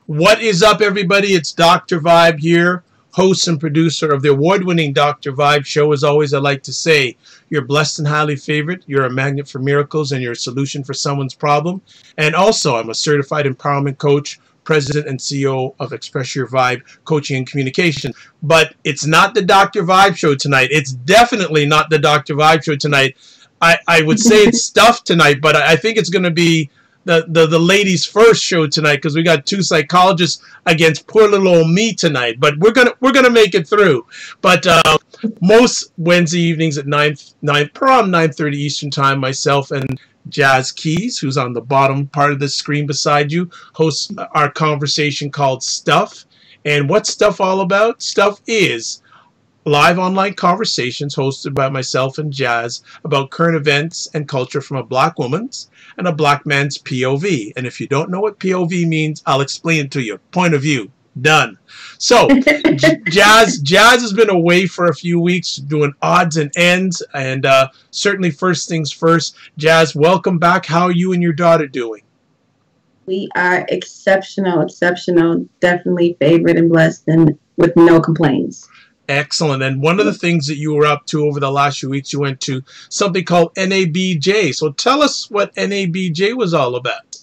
What is up, everybody? It's Dr. Vibe here, host and producer of the award-winning Dr. Vibe show. As always, I like to say, you're blessed and highly favored. You're a magnet for miracles, and you're a solution for someone's problem. And also, I'm a certified empowerment coach, president and CEO of Express Your Vibe Coaching and Communication. But it's not the Dr. Vibe show tonight. It's definitely not the Dr. Vibe show tonight. I would say it's stuff tonight, but I think it's going to be the ladies' first show tonight, because we got two psychologists against poor little old me tonight. But we're gonna make it through. But most Wednesday evenings at 9:30 Eastern Time, myself and Jazz Keys, who's on the bottom part of the screen beside you, hosts our conversation called Stuff. And what's Stuff all about? Stuff is live online conversations hosted by myself and Jazz about current events and culture from a black woman's and a black man's POV. And if you don't know what POV means, I'll explain it to you. Point of view. Done. So, Jazz has been away for a few weeks doing odds and ends, and certainly first things first. Jazz, welcome back. How are you and your daughter doing? We are exceptional, definitely favored and blessed, and with no complaints. Excellent. And one of the things that you were up to over the last few weeks, you went to something called NABJ. So tell us what NABJ was all about.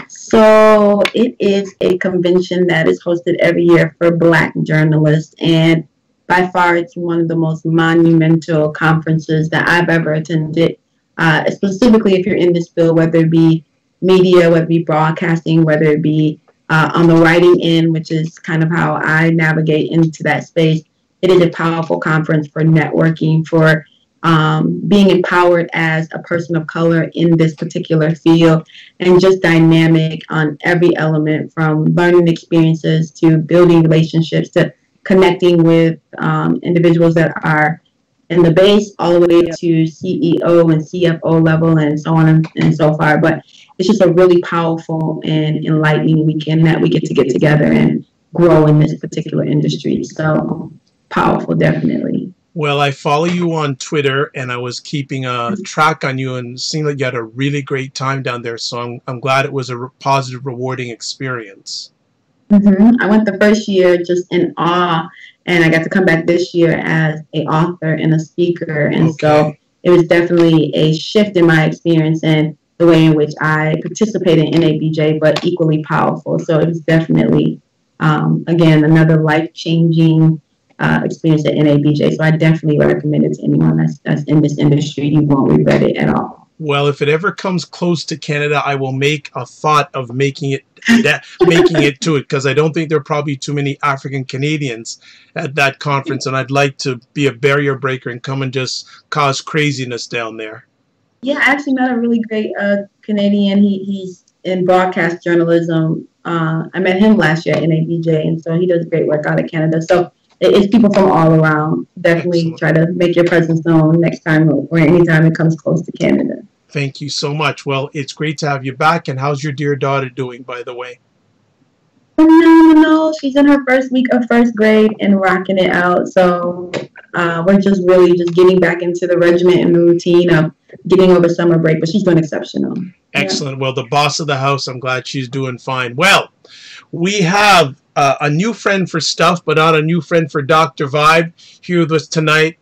So it is a convention that is hosted every year for Black journalists. And by far, it's one of the most monumental conferences that I've ever attended. Specifically, if you're in this field, whether it be media, whether it be broadcasting, whether it be on the writing end, which is kind of how I navigate into that space. It is a powerful conference for networking, for being empowered as a person of color in this particular field, and just dynamic on every element, from learning experiences to building relationships to connecting with individuals that are in the base all the way to CEO and CFO level and so on and so far. But it's just a really powerful and enlightening weekend that we get together and grow in this particular industry. So powerful, definitely. Well, I follow you on Twitter, and I was keeping a track on you, and it seemed like you had a really great time down there. So I'm glad it was a positive, rewarding experience. I went the first year just in awe, and I got to come back this year as an author and a speaker. And so it was definitely a shift in my experience and the way in which I participated in NABJ, but equally powerful. So it was definitely, again, another life-changing experience at NABJ. So I definitely recommend it to anyone that's in this industry. You won't regret it at all. Well, if it ever comes close to Canada, I will make a thought of making it to it, because I don't think there are probably too many African Canadians at that conference, and I'd like to be a barrier breaker and come and just cause craziness down there. Yeah, I actually met a really great Canadian. He's in broadcast journalism. I met him last year at NABJ, and so he does great work out of Canada. So it's people from all around. Definitely Excellent. Try to make your presence known next time or anytime it comes close to Canada. Thank you so much. Well, it's great to have you back. And how's your dear daughter doing, by the way? Phenomenal. She's in her first week of first grade and rocking it out. So we're just really just getting back into the regimen and the routine of getting over summer break, but she's doing exceptional. Excellent. Yeah. Well, the boss of the house, I'm glad she's doing fine. Well, we have a new friend for Stuff, but not a new friend for Dr. Vibe here with us tonight.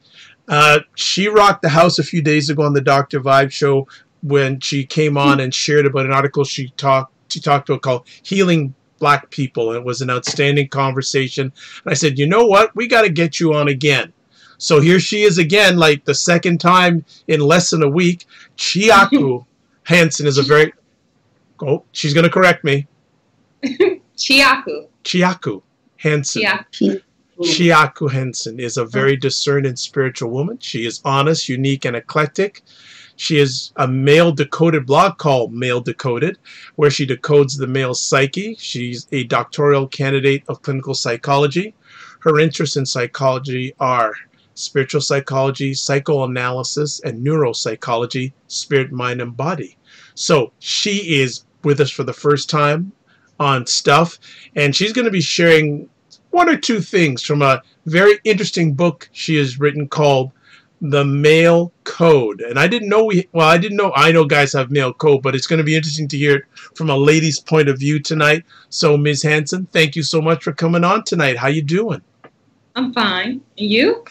She rocked the house a few days ago on the Dr. Vibe show when she came on and shared about an article she talked about called Healing Black People. And it was an outstanding conversation. And I said, you know what? We got to get you on again. So here she is again, like the second time in less than a week. Chiaku Hanson is a very... Oh, she's going to correct me. Chiaku Hanson. Chiaku Hanson is a very discerned and spiritual woman. She is honest, unique, and eclectic. She is a male decoded blog called Male Decoded, where she decodes the male psyche. She's a doctoral candidate of clinical psychology. Her interests in psychology are spiritual psychology, psychoanalysis, and neuropsychology, spirit, mind, and body. So she is with us for the first time on Stuff, and she's going to be sharing one or two things from a very interesting book she has written called The Male code. And I didn't know I know guys have male code, but it's going to be interesting to hear it from a lady's point of view tonight. So Ms. Hanson, thank you so much for coming on tonight. How you doing? I'm fine. And you?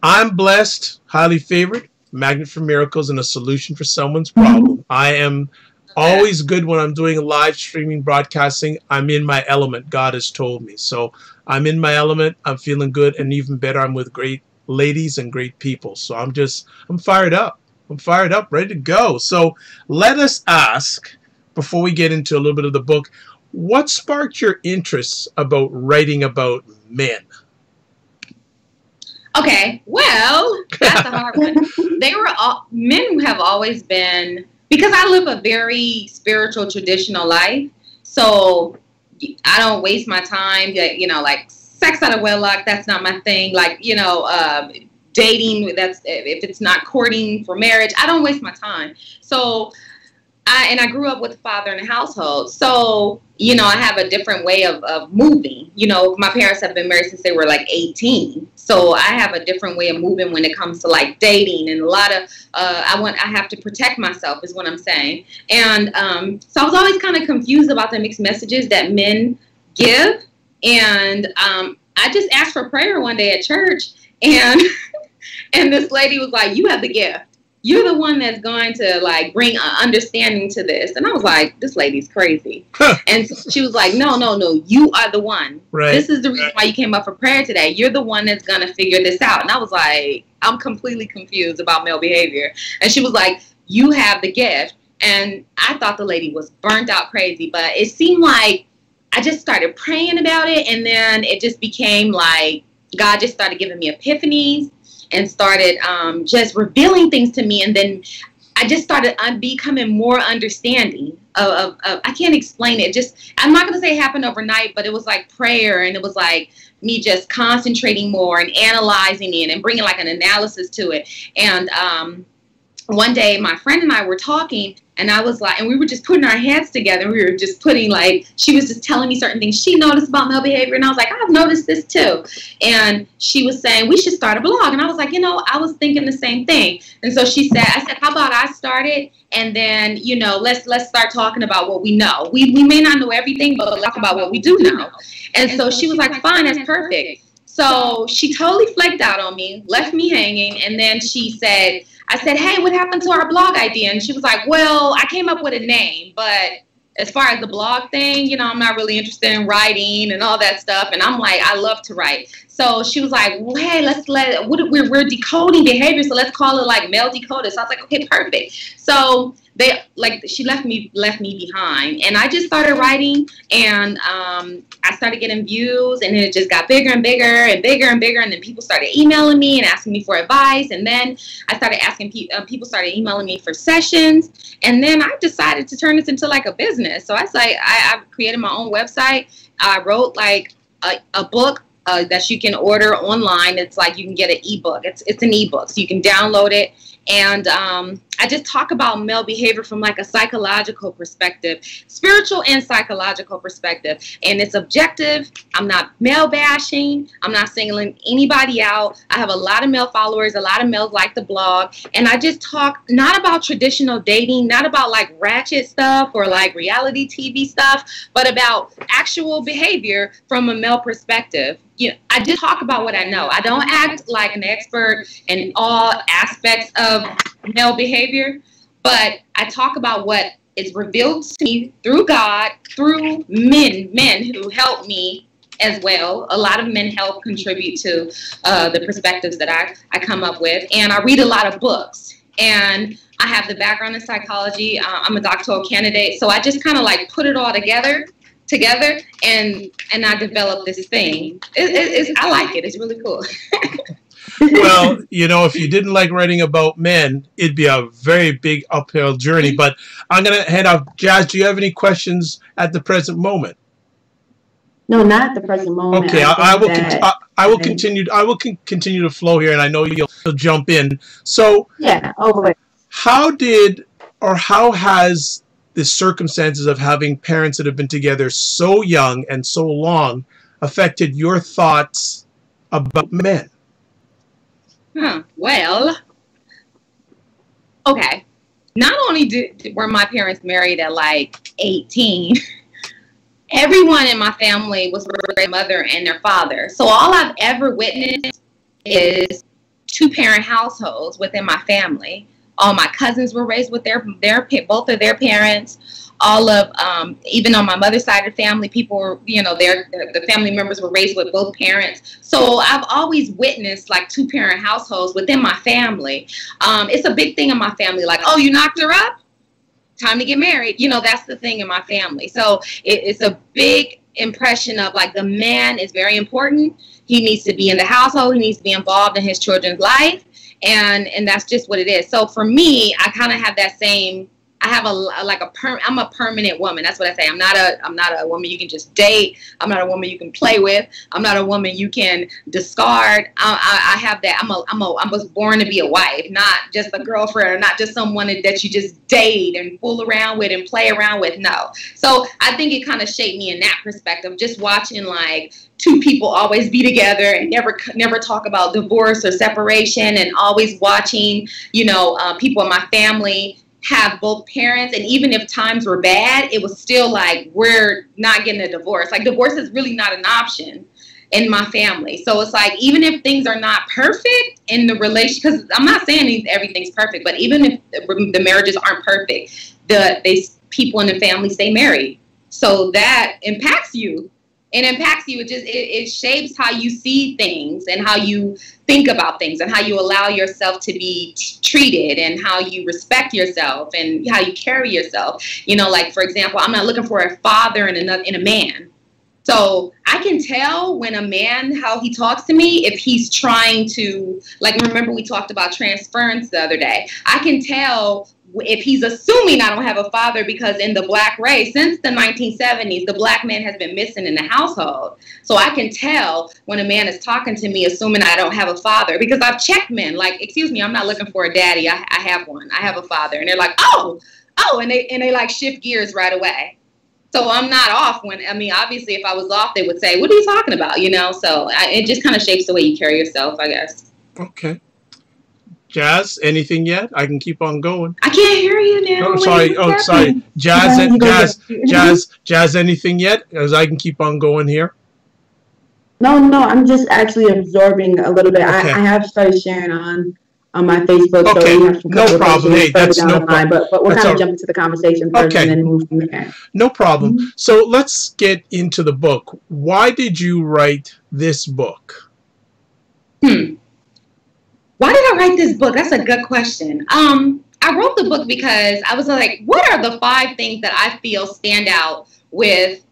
I'm blessed, highly favored, magnet for miracles, and a solution for someone's problem. I am always good when I'm doing live streaming broadcasting. I'm in my element, God has told me. So I'm in my element. I'm feeling good. And even better, I'm with great ladies and great people. So I'm fired up. I'm fired up, ready to go. So let us ask, before we get into a little bit of the book, what sparked your interest about writing about men? Okay, well, that's a hard one. Men have always been, because I live a very spiritual, traditional life, so I don't waste my time, like sex out of wedlock, that's not my thing. Like, dating, that's, if it's not courting for marriage, I don't waste my time. So, I grew up with a father in a household. So, I have a different way of moving. My parents have been married since they were like 18. So I have a different way of moving when it comes to like dating, and a lot of, I have to protect myself is what I'm saying. And so I was always kind of confused about the mixed messages that men give. And I just asked for prayer one day at church, and and this lady was like, "You have the gift. You're the one that's going to like bring understanding to this." And I was like, this lady's crazy. And she was like, no, you are the one. Right. This is the reason why you came up for prayer today. You're the one that's going to figure this out. And I was like, I'm completely confused about male behavior. And she was like, you have the gift. And I thought the lady was burnt out crazy, but it seemed like I just started praying about it. And then it just became like God just started giving me epiphanies and started just revealing things to me. And then I just started becoming more understanding of I can't explain it. Just, I'm not going to say it happened overnight, but it was like prayer, and it was like me just concentrating more and analyzing it and bringing like an analysis to it. And one day my friend and I were talking, and I was like, and we were just putting our heads together, and we were just putting like, she was just telling me certain things she noticed about male behavior, and I was like, I've noticed this too. And she was saying, we should start a blog. And I was like, I was thinking the same thing. And so I said, how about I start it? And then, let's start talking about what we know. We may not know everything, but let's talk about what we do know. And so she was like, fine, that's perfect. So she totally flaked out on me, left me hanging. And then I said, hey, what happened to our blog idea? And she was like, well, I came up with a name, but as far as the blog thing, I'm not really interested in writing and all that stuff. And I'm like, I love to write. So she was like, well, hey, we're decoding behavior, so let's call it like male decoded. So I was like, okay, perfect. So she left me behind, and I just started writing, and I started getting views, and it just got bigger and bigger and bigger and bigger, and then people started emailing me and asking me for advice, and then I started asking people started emailing me for sessions, and then I decided to turn this into like a business. So I created my own website. I wrote like a book that you can order online. It's like you can get an ebook. It's an ebook, so you can download it. And I just talk about male behavior from like a psychological perspective, spiritual and psychological perspective. And it's objective. I'm not male bashing. I'm not singling anybody out. I have a lot of male followers. A lot of males like the blog. And I just talk not about traditional dating, not about like ratchet stuff or like reality TV stuff, but about actual behavior from a male perspective. I just talk about what I know. I don't act like an expert in all aspects of male behavior, but I talk about what is revealed to me through God, through men who help me as well. A lot of men help contribute to the perspectives that I come up with. And I read a lot of books. And I have the background in psychology. I'm a doctoral candidate. So I just kind of like put it all together and I developed this thing. I like it. It's really cool. Well, if you didn't like writing about men, it'd be a very big uphill journey. But I'm going to head off. Jazz, do you have any questions at the present moment? No, not at the present moment. Okay, I will continue. I will continue to flow here, and I know you'll jump in. So, yeah, how has the circumstances of having parents that have been together so young and so long affected your thoughts about men? Well, not only were my parents married at like 18, everyone in my family was their mother and their father. So all I've ever witnessed is two-parent households within my family. All my cousins were raised with both of their parents. All of, even on my mother's side of the family, people were, you know, the family members were raised with both parents. So I've always witnessed like two-parent households within my family. It's a big thing in my family, like, oh, you knocked her up? Time to get married. You know, that's the thing in my family. So it's a big impression of like the man is very important. He needs to be in the household. He needs to be involved in his children's life. And that's just what it is. So for me, I kind of have that same, I have I'm a permanent woman. That's what I say. I'm not a woman you can just date. I'm not a woman you can play with. I'm not a woman you can discard. I have that. I was born to be a wife, not just a girlfriend, or not just someone that you just date and fool around with and play around with. No. So I think it kind of shaped me in that perspective, just watching like two people always be together and never talk about divorce or separation, and always watching, you know, people in my family have both parents, and even if times were bad, it was still like, we're not getting a divorce. Like, divorce is really not an option in my family. So it's like, even if things are not perfect in the relationship, because I'm not saying everything's perfect, but even if the marriages aren't perfect, people in the family stay married. So that impacts you. It impacts you. It shapes how you see things and how you think about things and how you allow yourself to be treated and how you respect yourself and how you carry yourself. You know, like, for example, I'm not looking for a father in a man. So I can tell when a man, how he talks to me, if he's trying to, like, remember we talked about transference the other day. I can tell if he's assuming I don't have a father, because in the black race, since the 1970s, the black man has been missing in the household. So I can tell when a man is talking to me, assuming I don't have a father, because I've checked men, like, excuse me, I'm not looking for a daddy. I have one. I have a father. And they're like, oh, and they like shift gears right away. So I'm not off when, I mean, obviously if I was off, they would say, what are you talking about? You know, so it just kind of shapes the way you carry yourself, I guess. Okay. Jazz, anything yet? I can keep on going. I can't hear you now. Oh, sorry. Oh, sorry. Jazz, anything yet? As I can keep on going here. No, I'm just actually absorbing a little bit. Okay. I have started sharing on my Facebook. Okay, so we have some no problem. Hey, that's no problem. But we'll kind of jump into the conversation first and then move from there. No problem. Mm-hmm. So let's get into the book. Why did you write this book? Why did I write this book? That's a good question. I wrote the book because I was like, what are the 5 things that I feel stand out with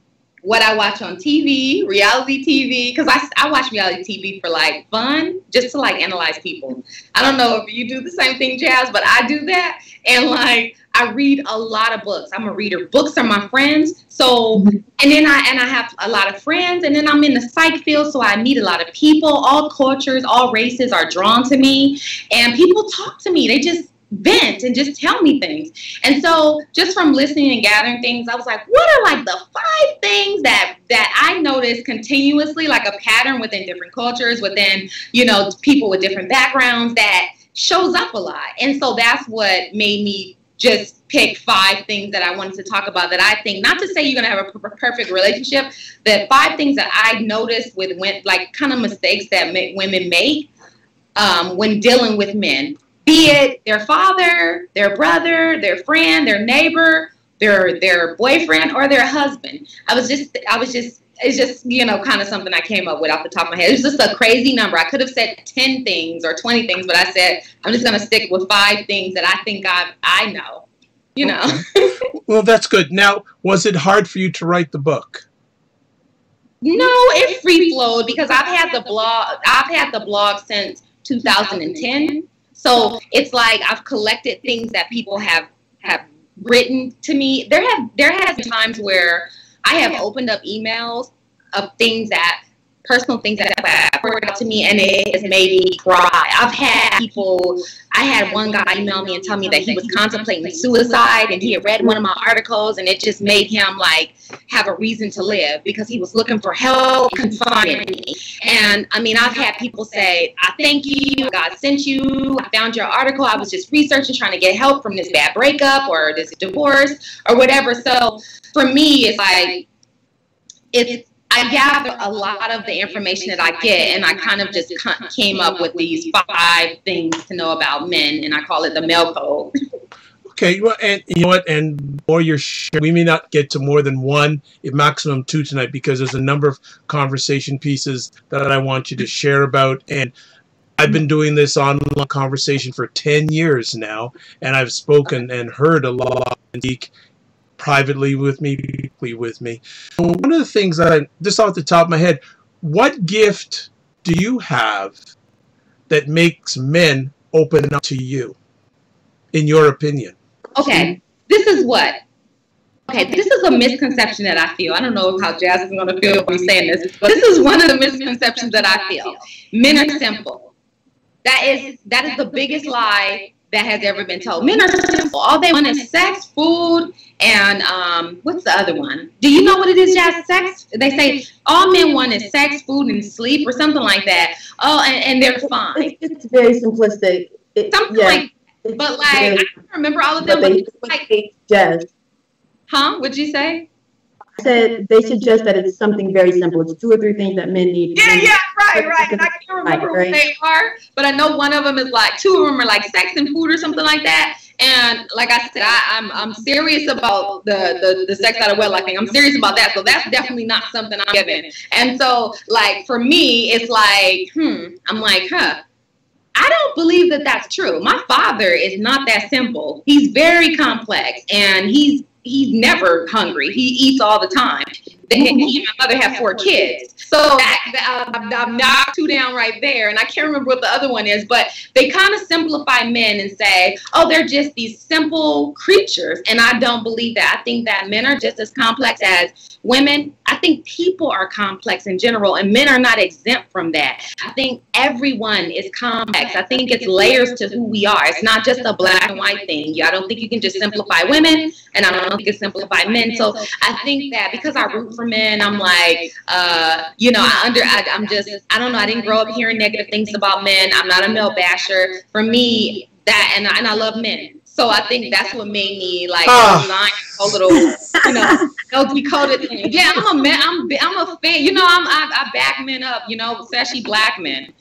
what I watch on TV, reality TV? Because I watch reality TV for like fun, just to like analyze people. I don't know if you do the same thing, Jazz, but I do that. And like, I read a lot of books. I'm a reader. Books are my friends. So, and then I have a lot of friends, and then I'm in the psych field, so I meet a lot of people. All cultures, all races are drawn to me, and people talk to me. They just vent and just tell me things. And so just from listening and gathering things, I was like, what are like the 5 things that I notice continuously, like a pattern within different cultures, within, you know, people with different backgrounds that shows up a lot. And so that's what made me just pick 5 things that I wanted to talk about that I think, not to say you're going to have a perfect relationship, that 5 things that I noticed with like kind of mistakes that women make when dealing with men, be it their father, their brother, their friend, their neighbor, their boyfriend, or their husband. It's just, you know, kind of something I came up with off the top of my head. It was just a crazy number. I could have said 10 things or 20 things, but I said, I'm just going to stick with 5 things that I think I know, you know. Well, that's good. Now, was it hard for you to write the book? No, it free flowed because I've had the blog since 2010. So it's like I've collected things that people have written to me. There has been times where I have opened up emails of things that personal things that have poured out to me, and it has made me cry. I've had people, I had one guy email me and tell me that he was contemplating suicide, and he had read one of my articles, and it just made him like have a reason to live because he was looking for help, confiding in me. And I mean, I've had people say, I thank you, God sent you, I found your article, I was just researching, trying to get help from this bad breakup or this divorce or whatever. So for me, it's like, I gather a lot of the information that I get, and I kind of just came up with these 5 things to know about men, and I call it the male code. Okay, well, and you know what? And more your we may not get to more than 1, if maximum 2 tonight, because there's a number of conversation pieces that I want you to share about. And I've been doing this online conversation for 10 years now, and I've spoken and heard a lot and speak privately with me, publicly with me. One of the things that just off the top of my head, what gift do you have that makes men open up to you, in your opinion? Okay, this is a misconception that I feel. I don't know how Jazz is going to feel when I'm saying this, but this is one of the misconceptions that I feel. Men are simple. That is the biggest lie that has ever been told. Men are simple. All they want is sex, food, and what's the other one? Do you know what it is, Jazz? Sex? They say all men want is sex, food, and sleep, or something like that. Oh, and they're fine. It's very simplistic. Something like, but like, I don't remember all of them. But it's like, Jazz. Huh? What'd you say? I said they suggest that it's something very simple. It's 2 or 3 things that men need. Yeah, right. And I can't remember what they are, but I know one of them is like, 2 of them are like sex and food or something like that. And like I said, I'm serious about the sex out of wedlock thing. I'm serious about that. So that's definitely not something I'm giving. And so like for me, it's like, I'm like, I don't believe that that's true. My father is not that simple. He's very complex, and he's never hungry. He eats all the time. He and my mother have 4 kids. So I've knocked 2 down right there. And I can't remember what the other one is, but they kind of simplify men and say, oh, they're just these simple creatures. And I don't believe that. I think that men are just as complex as women. I think people are complex in general, and men are not exempt from that. I think everyone is complex. I think it's layers to who we are. It's not just a black and white thing. I don't think you can just simplify women, and I don't think you can simplify men. So I think that because I root for men, I'm like, you know, I don't know. I didn't grow up hearing negative things about men. I'm not a male basher. For me, that, and I love men. So I think that's what made me like design a little, you know, Decoded thing. Yeah, I'm a fan. You know, I back men up. You know, especially black men.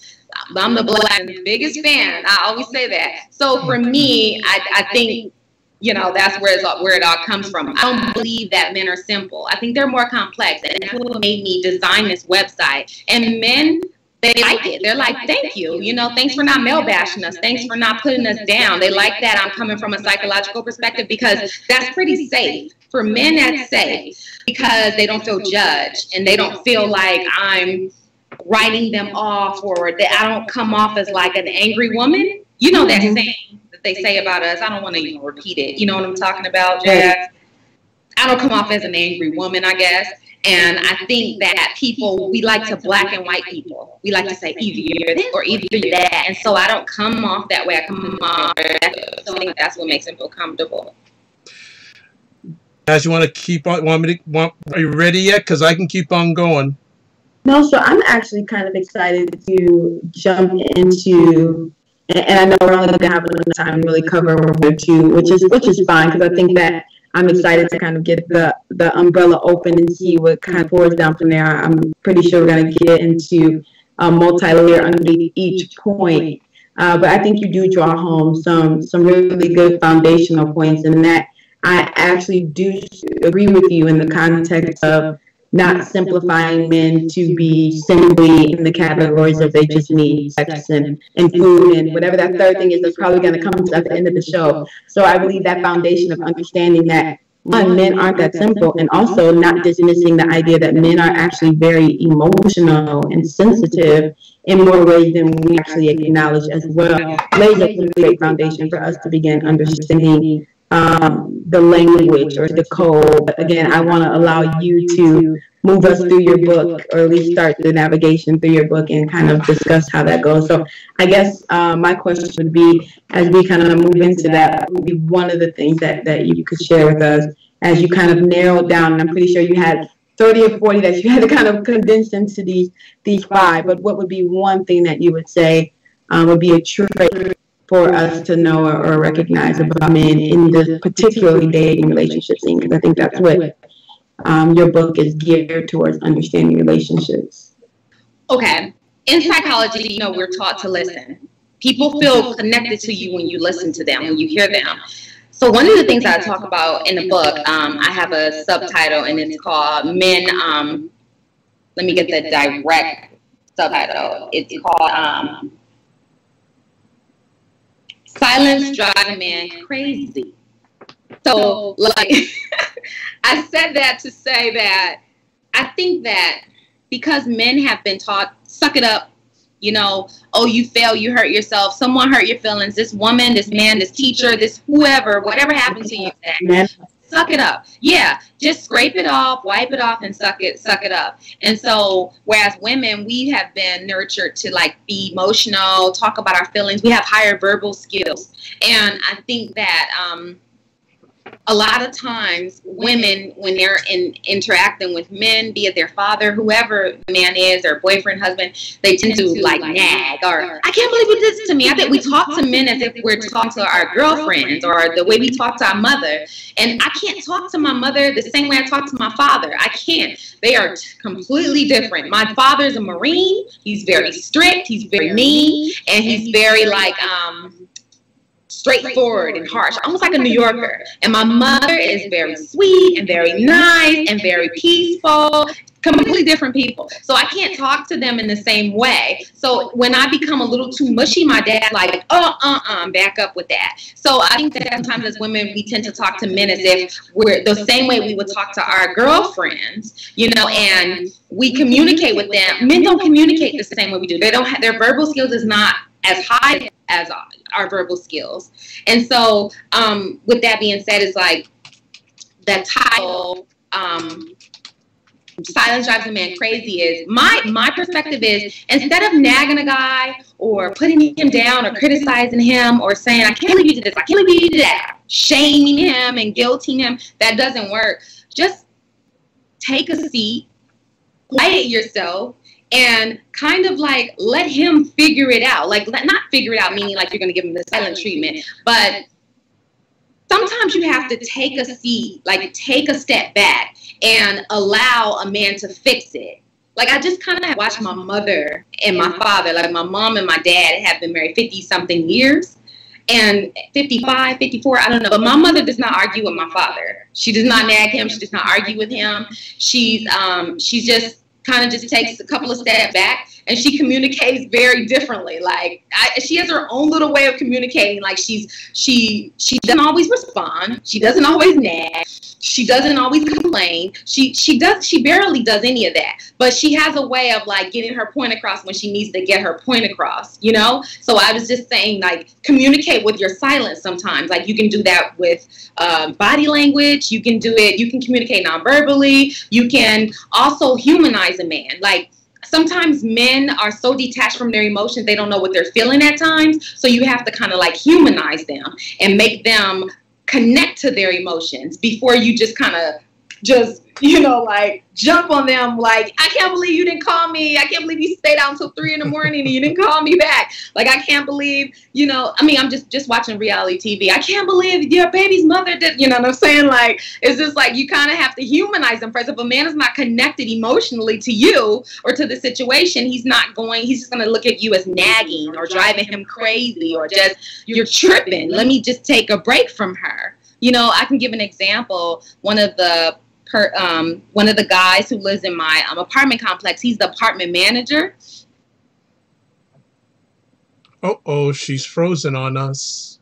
I'm the biggest fan. I always say that. So for me, I think, you know, that's where it all comes from. I don't believe that men are simple. I think they're more complex, and that's what made me design this website. And men, they like it. They're like, thank you. You know, thanks for not male bashing us. Thanks for not putting us down. They like that I'm coming from a psychological perspective, because that's pretty safe. For men, that's safe because they don't feel judged, and they don't feel like I'm writing them off, or that I don't come off as like an angry woman. You know that saying that they say about us. I don't want to even repeat it. You know what I'm talking about, Jazz? I don't come off as an angry woman, I guess. And I think that people, we like to black and white people. We like to say either you're this or either you're that. And so I don't come off that way. I come off. So I think that's what makes them feel comfortable. As you want to keep on, are you ready yet? Because I can keep on going. No, so I'm actually kind of excited to jump into, and I know we're only going to have enough time to really cover a word or two, which is fine, because I think that I'm excited to kind of get the umbrella open and see what kind of pours down from there. I'm pretty sure we're going to get into a multi-layer underneath each point. But I think you do draw home some really good foundational points, and that I actually do agree with you in the context of not simplifying men to be simply in the categories of they just need sex and food and whatever that third thing is that's probably going to come at the end of the show. So I believe that foundation of understanding that, one, men aren't that simple, and also not dismissing the idea that men are actually very emotional and sensitive in more ways than we actually acknowledge as well, lays a great foundation for us to begin understanding the language or the code. But again, I want to allow you to move us through your book, or at least start the navigation through your book and kind of discuss how that goes. So I guess my question would be, as we kind of move into that, would be one of the things that you could share with us as you kind of narrowed down. And I'm pretty sure you had 30 or 40 that you had to kind of condense into these 5. But what would be one thing that you would say would be a trait for us to know or recognize about men in the particularly dating relationship scene? Because I think that's what your book is geared towards, understanding relationships. Okay. In psychology, you know, we're taught to listen. People feel connected to you when you listen to them, when you hear them. So one of the things I talk about in the book, I have a subtitle, and it's called Men, let me get the direct subtitle. It's called Silence Drives a Man Crazy. So, like, I said that to say that I think that because men have been taught, suck it up, you know, oh, you fail, you hurt yourself, someone hurt your feelings, this woman, this man, this teacher, this whoever, whatever happened to you today, suck it up. Yeah, just scrape it off, wipe it off, and suck it up. And so, whereas women, we have been nurtured to, like, be emotional, talk about our feelings. We have higher verbal skills. And I think that a lot of times women, when they're interacting with men, be it their father, whoever the man is, or boyfriend, husband, they tend to, like, nag, or, I can't believe you did this to me. I think we talk to men as if we're talking to our girlfriends, or the way we talk to our mother. And I can't talk to my mother the same way I talk to my father. I can't. They are completely different. My father's a Marine. He's very strict. He's very mean. And he's very, like, straightforward and harsh, almost like a New Yorker. And my mother is very sweet and very nice and very peaceful. Completely different people. So I can't talk to them in the same way. So when I become a little too mushy, my dad's like, back up with that. So I think that sometimes as women, we tend to talk to men as if we're the same way we would talk to our girlfriends, you know, and we communicate with them. Men don't communicate the same way we do. They don't have, their verbal skills is not as high as our verbal skills. And so with that being said, it's like that title, Silence Drives a Man Crazy, is my perspective is, instead of nagging a guy or putting him down or criticizing him or saying, I can't believe you did this, I can't believe you did that, shaming him and guilting him, that doesn't work. Just take a seat, quiet yourself, and kind of like let him figure it out. Like, not figure it out meaning like you're going to give him the silent treatment, but sometimes you have to take a seat, like take a step back and allow a man to fix it. Like, I just kind of watched my mother and my father, like my mom and my dad have been married 50-something years, and 55, 54, I don't know. But my mother does not argue with my father. She does not nag him. She does not argue with him. She's just kind of just takes a couple of steps back, and she communicates very differently. Like, she has her own little way of communicating. Like, she doesn't always respond. She doesn't always nag. She doesn't always complain. She barely does any of that. But she has a way of, like, getting her point across when she needs to get her point across, you know? So I was just saying, like, communicate with your silence sometimes. Like, you can do that with body language. You can do it. You can communicate non-verbally. You can also humanize a man. Like, sometimes men are so detached from their emotions, they don't know what they're feeling at times. So you have to kind of, like, humanize them and make them connect to their emotions before you just kind of just, you know, like, jump on them. Like, I can't believe you didn't call me. I can't believe you stayed out until 3 in the morning and you didn't call me back. Like, I can't believe, you know, I mean, I'm just watching reality TV. I can't believe your baby's mother did, you know what I'm saying? Like, it's just like, you kind of have to humanize them first. If a man is not connected emotionally to you or to the situation, he's just going to look at you as nagging or driving him crazy or just, you're tripping. Let me just take a break from her. You know, I can give an example. One of the guys who lives in my apartment complex, he's the apartment manager. Oh, she's frozen on us.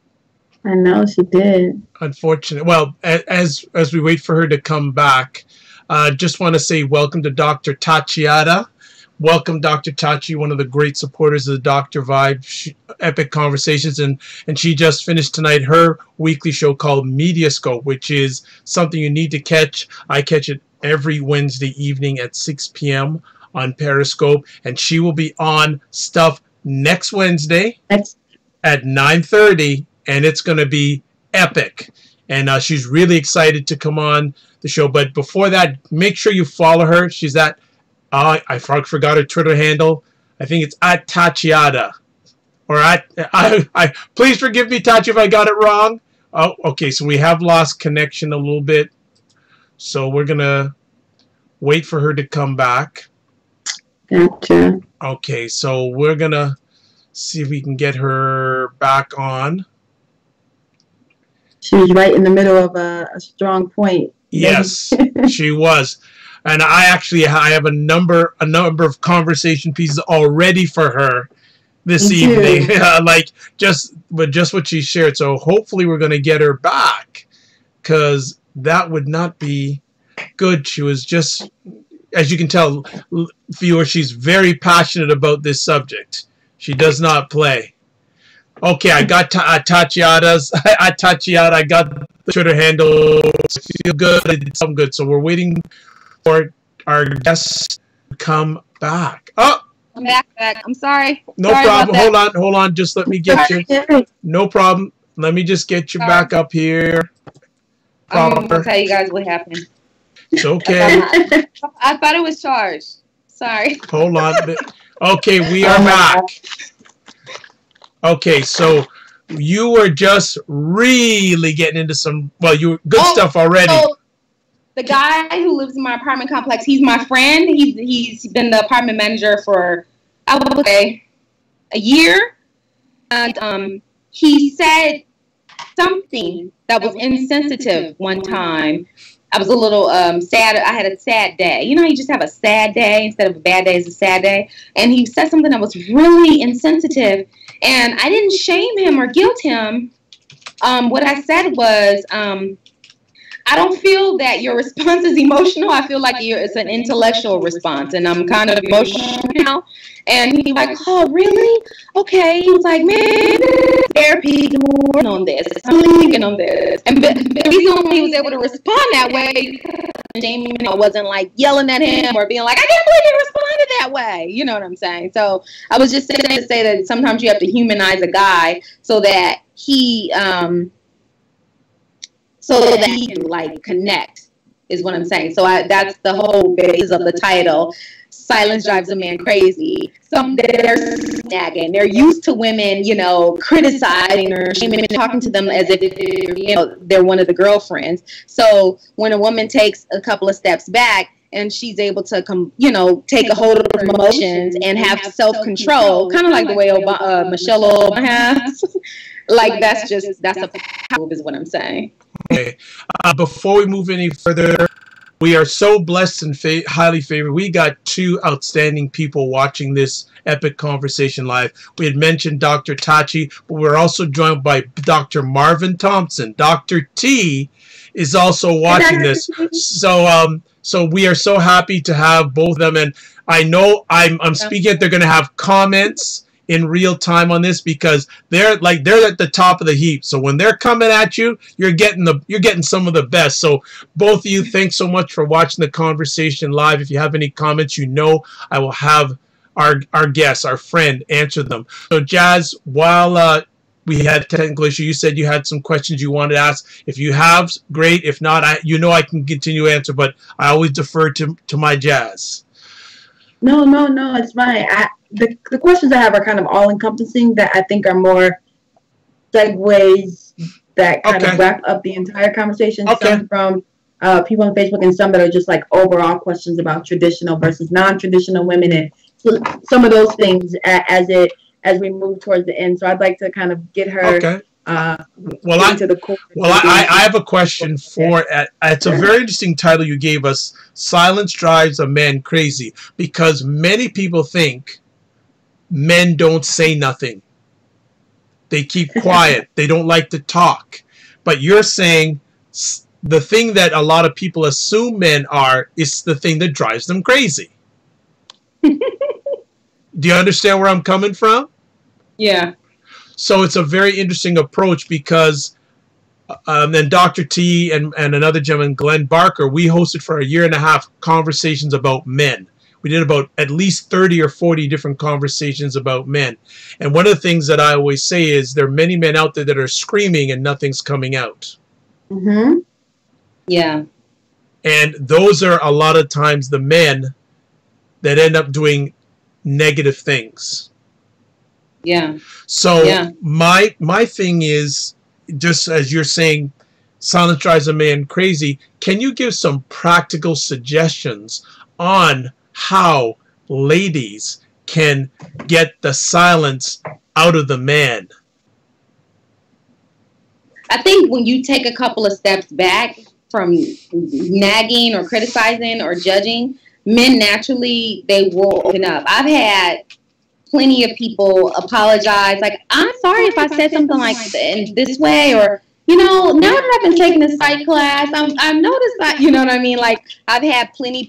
I know, she did. Unfortunate. Well, as we wait for her to come back, just want to say welcome to Dr. Tachiata. Welcome, Dr. Tachi, one of the great supporters of the Dr. Vibe Epic Conversations, and she just finished tonight her weekly show called Mediascope, which is something you need to catch. I catch it every Wednesday evening at 6 p.m. on Periscope, and she will be on stuff next Wednesday at 9:30, and it's going to be epic. And she's really excited to come on the show. But before that, make sure you follow her. She's at, I forgot her Twitter handle. I think it's at Tachiata. Or please forgive me, Tachi, if I got it wrong. Oh, okay, so we have lost connection a little bit. So we're going to wait for her to come back. Gotcha. Okay, so we're going to see if we can get her back on. She was right in the middle of a strong point. Yes, she was. And I have a number of conversation pieces already for her this evening. Like just what she shared. So hopefully we're going to get her back, because that would not be good. She was just, as you can tell, viewer, she's very passionate about this subject. She does not play. Okay, I got Tachiata's. Tachiata, I got the Twitter handle. Feel good. I did something good. So we're waiting for our guests to come back. Oh, I'm back. I'm sorry. No problem. Hold on. Just let me get you. No problem. Let me just get you back up here. I'm gonna tell you guys what happened. It's okay. I thought it was charged. Sorry. Hold on. Okay, we are back. Okay, so you were just really getting into some, you were good stuff already. So the guy who lives in my apartment complex, he's my friend. He's been the apartment manager for, I would say, a year. And he said something that was insensitive one time. I was a little sad. I had a sad day. You know, you just have a sad day instead of a bad day is a sad day. And he said something that was really insensitive. And I didn't shame him or guilt him. What I said was, I don't feel that your response is emotional. I feel like it's an intellectual response. And I'm kind of emotional now. And he was like, oh, really? Okay. He was like, man, therapy, I'm working on this. I'm thinking on this. And the reason why he was able to respond that way, Jamie, I wasn't like yelling at him or being like, I can't believe you responded that way. You know what I'm saying? So I was just saying to say that sometimes you have to humanize a guy so that he can like connect is what I'm saying. So that's the whole basis of the title. Silence drives a man crazy. So they're nagging. They're used to women, criticizing or shaming and talking to them as if, they're one of the girlfriends. So when a woman takes a couple of steps back and she's able to take a hold of her emotions and have self-control, kind of like the way Michelle Obama has. Like that's a power is what I'm saying. Okay. Before we move any further, we are so blessed and highly favored. We got two outstanding people watching this epic conversation live. We had mentioned Dr. Tachi, but we're also joined by Dr. Marvin Thompson. Dr. T is also watching this. So we are so happy to have both of them. And I know I'm speaking it, they're going to have comments in real time on this because they're at the top of the heap. So when they're coming at you, you're getting some of the best. So both of you, thanks so much for watching the conversation live. If you have any comments, I will have our guest, our friend, answer them. So Jazz, while we had technical issue, you said you had some questions you wanted to ask. If you have, great. If not, I can continue to answer, but I always defer to my Jazz. No, it's fine. The questions I have are kind of all-encompassing that I think are more segues that kind of wrap up the entire conversation. Some from people on Facebook and some that are just like overall questions about traditional versus non-traditional women and some of those things as we move towards the end. So I'd like to kind of get her into the core. I have a question for it's a very interesting title you gave us. Silence drives a man crazy, because many people think men don't say nothing. They keep quiet. They don't like to talk. But you're saying the thing that a lot of people assume men are is the thing that drives them crazy. Do you understand where I'm coming from? Yeah. So it's a very interesting approach because Then Dr. T and another gentleman, Glenn Barker, we hosted for a 1.5 years conversations about men. We did about at least 30 or 40 different conversations about men. And one of the things that I always say is there are many men out there that are screaming and nothing's coming out. Mm-hmm. Yeah. And those are a lot of times the men that end up doing negative things. Yeah. So yeah. my thing is, just as you're saying, silence drives a man crazy. Can you give some practical suggestions on how ladies can get the silence out of the man? I think when you take a couple of steps back from nagging or criticizing or judging, men naturally, they will open up. I've had plenty of people apologize, like, I'm sorry if I said something like in this way, or, you know, now that I've been taking a psych class, I've noticed that, you know what I mean? Like, I've had plenty of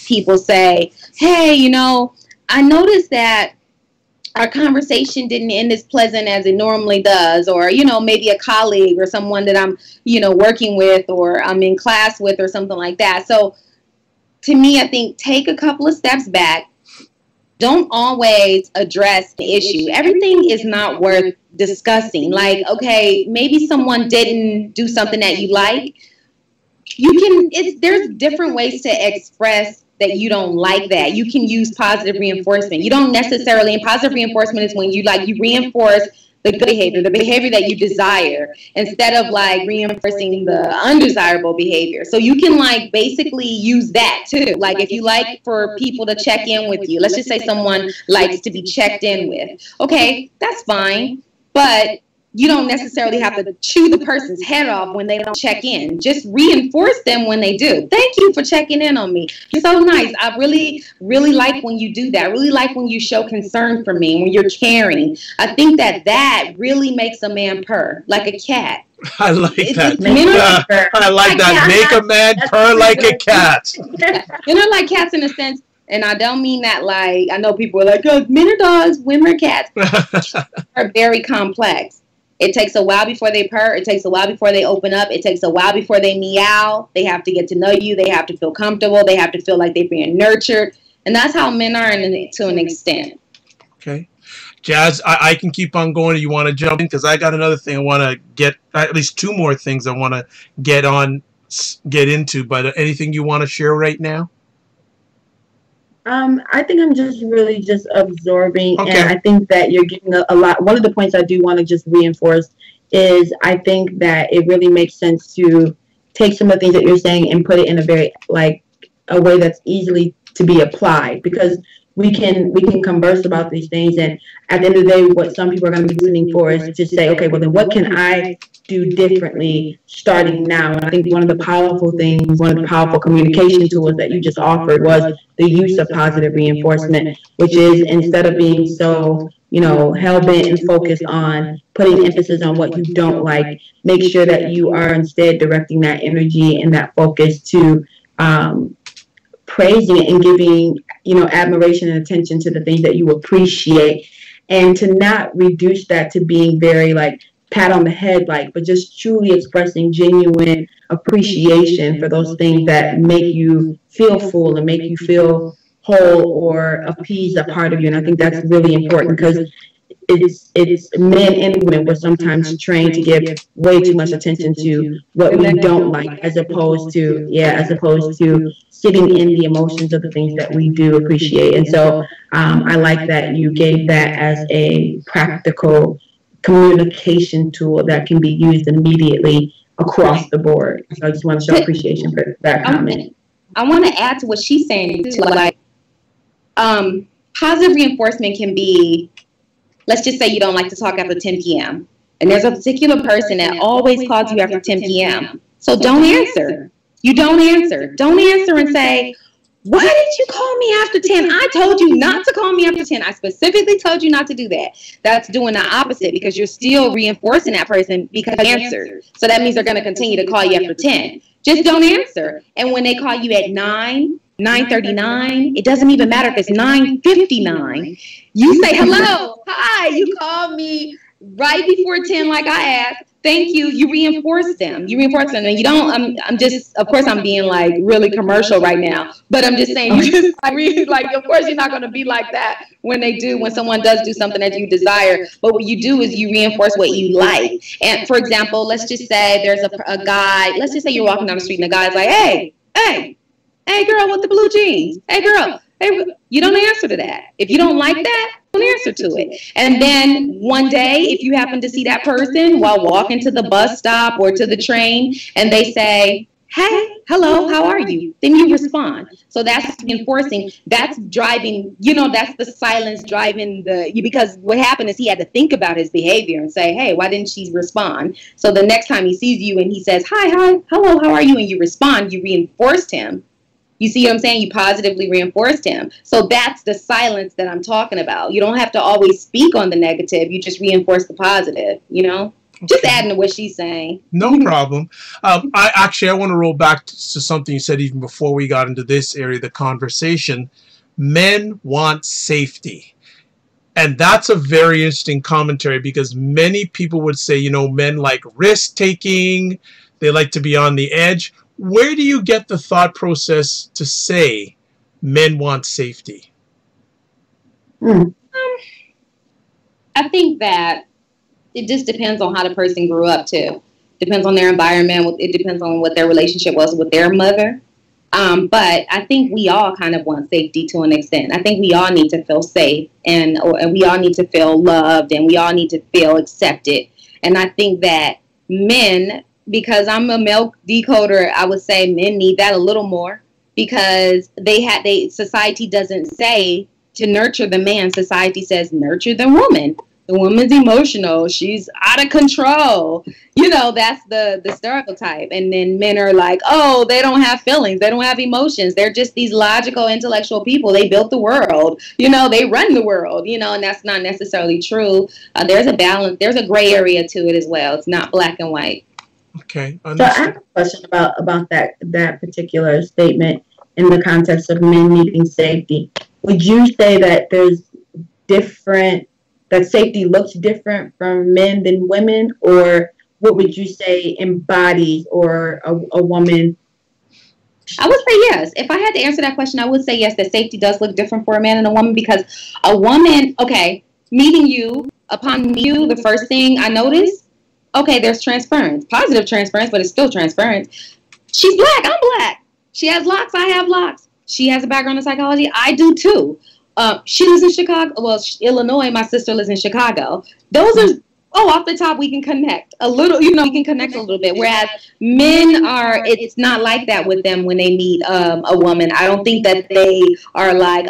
people say, hey, you know, I noticed that our conversation didn't end as pleasant as it normally does, or, you know, maybe a colleague or someone that I'm, you know, working with or I'm in class with or something like that. So to me, I think take a couple of steps back. Don't always address the issue. Everything is not worth discussing. Like, okay, maybe someone didn't do something that you like. There's different ways to express that you don't like that. You can use positive reinforcement. You don't necessarily, and positive reinforcement is when you reinforce the good behavior, the behavior that you desire, instead of like reinforcing the undesirable behavior. So you can like basically use that too. Like if you like for people to check in with you, let's just say someone likes to be checked in with. Okay, that's fine. But you don't necessarily have to chew the person's head off when they don't check in. Just reinforce them when they do. Thank you for checking in on me. You're so nice. I really, really like when you do that. I really like when you show concern for me, when you're caring. I think that really makes a man purr like a cat. I like that. I like that. Make a man purr like a cat. You know, like cats in a sense. And I don't mean that like, I know people are like, oh, men are dogs, women are cats. Are very complex. It takes a while before they purr. It takes a while before they open up. It takes a while before they meow. They have to get to know you. They have to feel comfortable. They have to feel like they're being nurtured. And that's how men are to an extent. Okay. Jazz, I can keep on going. You want to jump in? Because I got another thing I want to get, at least 2 more things I want to get into. But anything you want to share right now? I think I'm just really just absorbing, okay. And I think that you're giving a lot. One of the points I do want to just reinforce is I think that it really makes sense to take some of the things that you're saying and put it in a very, like, a way that's easily to be applied, because we can converse about these things, and at the end of the day, what some people are going to be listening for is to say, okay, well then what can I do differently starting now? And I think one of the powerful things, one of the powerful communication tools that you just offered was the use of positive reinforcement, which is instead of being so, you know, hell-bent and focused on putting emphasis on what you don't like, make sure that you are instead directing that energy and that focus to praising and giving, you know, admiration and attention to the things that you appreciate, and to not reduce that to being very like pat on the head like, but just truly expressing genuine appreciation for those things that make you feel full and make you feel whole or appease a part of you. And I think that's really important, because it's men and women were sometimes trained to give way too much attention to what we don't like, as opposed to sitting in the emotions of the things that we do appreciate. And so I like that you gave that as a practical communication tool that can be used immediately across the board. So I just want to show appreciation for that comment. I want to add to what she's saying too. Like, positive reinforcement can be, let's just say you don't like to talk after 10 p.m. and there's a particular person that always calls you after 10 p.m. So don't answer. You don't answer. Don't answer and say, why did you call me after 10? I told you not to call me after 10. I specifically told you not to do that. That's doing the opposite, because you're still reinforcing that person because they answered. So that means they're going to continue to call you after 10. Just don't answer. And when they call you at 9:39, it doesn't even matter if it's 9:59. You say, hello, hi, you called me right before 10, like I asked, thank you. You reinforce them. You reinforce them. And you don't, I'm just, of course, I'm being like really commercial right now, but I'm just saying, you just like, of course, you're not going to be like that when someone does do something that you desire. But what you do is you reinforce what you like. And for example, let's just say there's a guy, let's just say you're walking down the street and the guy's like, hey, girl with the blue jeans. Hey, girl. Hey, you don't answer to that. If you don't like that, don't answer to it. And then one day, if you happen to see that person while walking to the bus stop or to the train, and they say, hey, hello, how are you? Then you respond. So that's reinforcing. That's driving, that's the silence driving because what happened is he had to think about his behavior and say, hey, why didn't she respond? So the next time he sees you and he says, hi, hello, how are you? And you respond, you reinforced him. You see what I'm saying? You positively reinforced him. So that's the silence that I'm talking about. You don't have to always speak on the negative. You just reinforce the positive, Okay. Just adding to what she's saying. No problem. I want to roll back to something you said even before we got into this area of the conversation. Men want safety. And that's a very interesting commentary because many people would say, men like risk-taking. They like to be on the edge. Where do you get the thought process to say men want safety? I think that it just depends on how the person grew up too. Depends on their environment. It depends on what their relationship was with their mother. But I think we all kind of want safety to an extent. I think we all need to feel safe and we all need to feel loved and we all need to feel accepted. And I think that men, because I'm a male decoder, I would say men need that a little more because society doesn't say to nurture the man. Society says nurture the woman. The woman's emotional. She's out of control. That's the stereotype. And then men are like, oh, they don't have feelings. They don't have emotions. They're just these logical, intellectual people. They built the world. They run the world, and that's not necessarily true. There's a balance. There's a gray area to it as well. It's not black and white. Okay. So I have a question about that particular statement in the context of men needing safety. Would you say that that safety looks different from men than women, or what would you say embodies or a woman? I would say yes. If I had to answer that question, I would say yes, that safety does look different for a man and a woman because a woman, meeting you, upon meeting you, the first thing I noticed, there's transference, positive transference, but it's still transference. She's black, I'm black. She has locks, I have locks. She has a background in psychology, I do too. She lives in Chicago. Well, Illinois, my sister lives in Chicago. Those are, off the top, we can connect a little, we can connect a little bit. Whereas men it's not like that with them when they meet a woman. I don't think that they are like,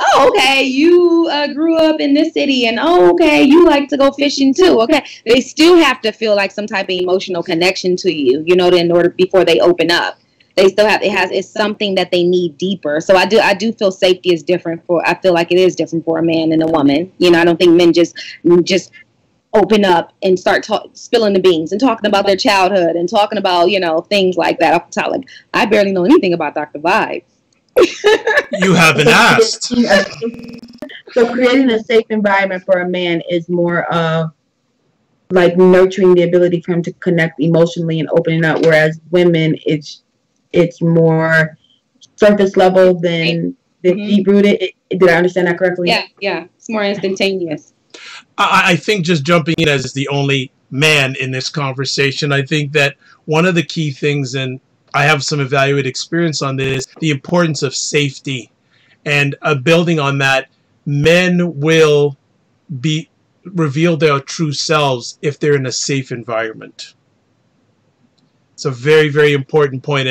you grew up in this city and, you like to go fishing too. Okay. They still have to feel like some type of emotional connection to you, in order before they open up. They still have, it's something that they need deeper. So I do feel safety is different I feel like it is different for a man and a woman. I don't think men just open up and start spilling the beans and talking about their childhood and talking about, things like that off the top. Like, I barely know anything about Dr. Vibe. You haven't asked. So creating a safe environment for a man is more of like nurturing the ability for him to connect emotionally and opening up, whereas women, it's more surface level than deep-rooted. Did I understand that correctly? Yeah. It's more instantaneous. I think just jumping in as the only man in this conversation, I think that one of the key things, and I have some evaluated experience on this, the importance of safety. And building on that, men will reveal their true selves if they're in a safe environment. It's a very, very important point.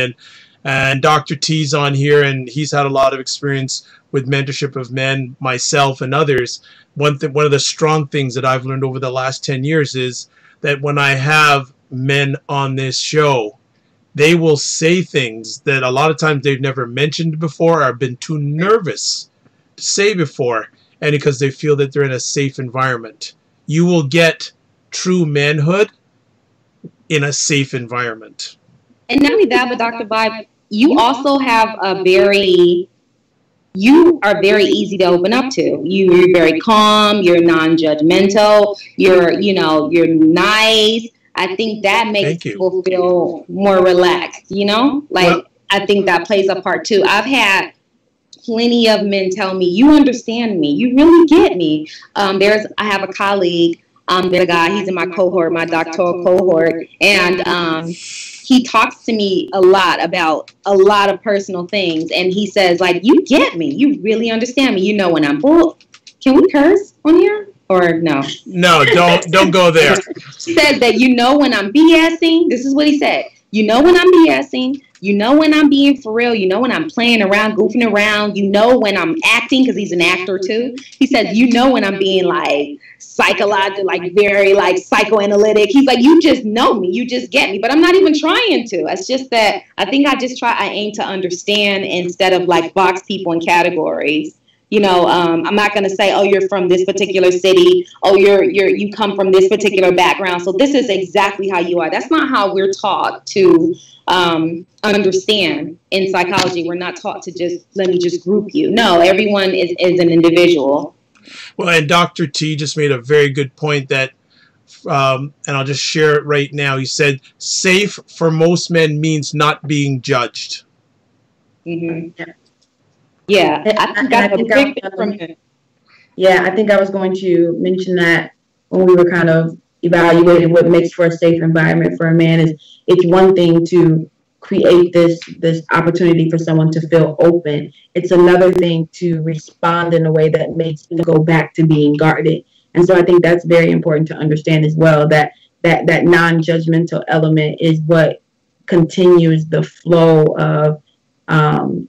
And Dr. T's on here, and he's had a lot of experience with mentorship of men, myself, and others. One of the strong things that I've learned over the last 10 years is that when I have men on this show, they will say things that a lot of times they've never mentioned before or been too nervous to say before, and because they feel that they're in a safe environment. You will get true manhood in a safe environment. And not only that, but Dr. Vibe, you also have you are very easy to open up to. You're very calm, you're non-judgmental, you're nice. I think that makes people feel more relaxed, Like, I think that plays a part too. I've had plenty of men tell me, you understand me, you really get me. I have a colleague, the guy, he's in my cohort, my doctoral cohort, and he talks to me a lot about a lot of personal things, and he says, like, you get me, you really understand me, when I'm bull. Can we curse on here or no? No, don't go there. He said that when I'm BSing. This is what he said. When I'm BSing. When I'm being for real. When I'm playing around, goofing around. When I'm acting, because he's an actor too. He says, when I'm being like psychological, like very like psychoanalytic. He's like, you just know me, you just get me. But I'm not even trying to. It's just that I think I aim to understand instead of like box people in categories. I'm not going to say, oh, you're from this particular city. Oh, you come from this particular background. So this is exactly how you are. That's not how we're taught to understand in psychology. We're not taught to let me just group you. No, everyone is an individual. Well, and Dr. T just made a very good point that, and I'll just share it right now. He said, safe for most men means not being judged. Mm-hmm. Yeah, I think I was going to mention that when we were kind of evaluating what makes for a safe environment for a man. Is it's one thing to create this opportunity for someone to feel open. It's another thing to respond in a way that makes them go back to being guarded. And so I think that's very important to understand as well, that non-judgmental element is what continues the flow of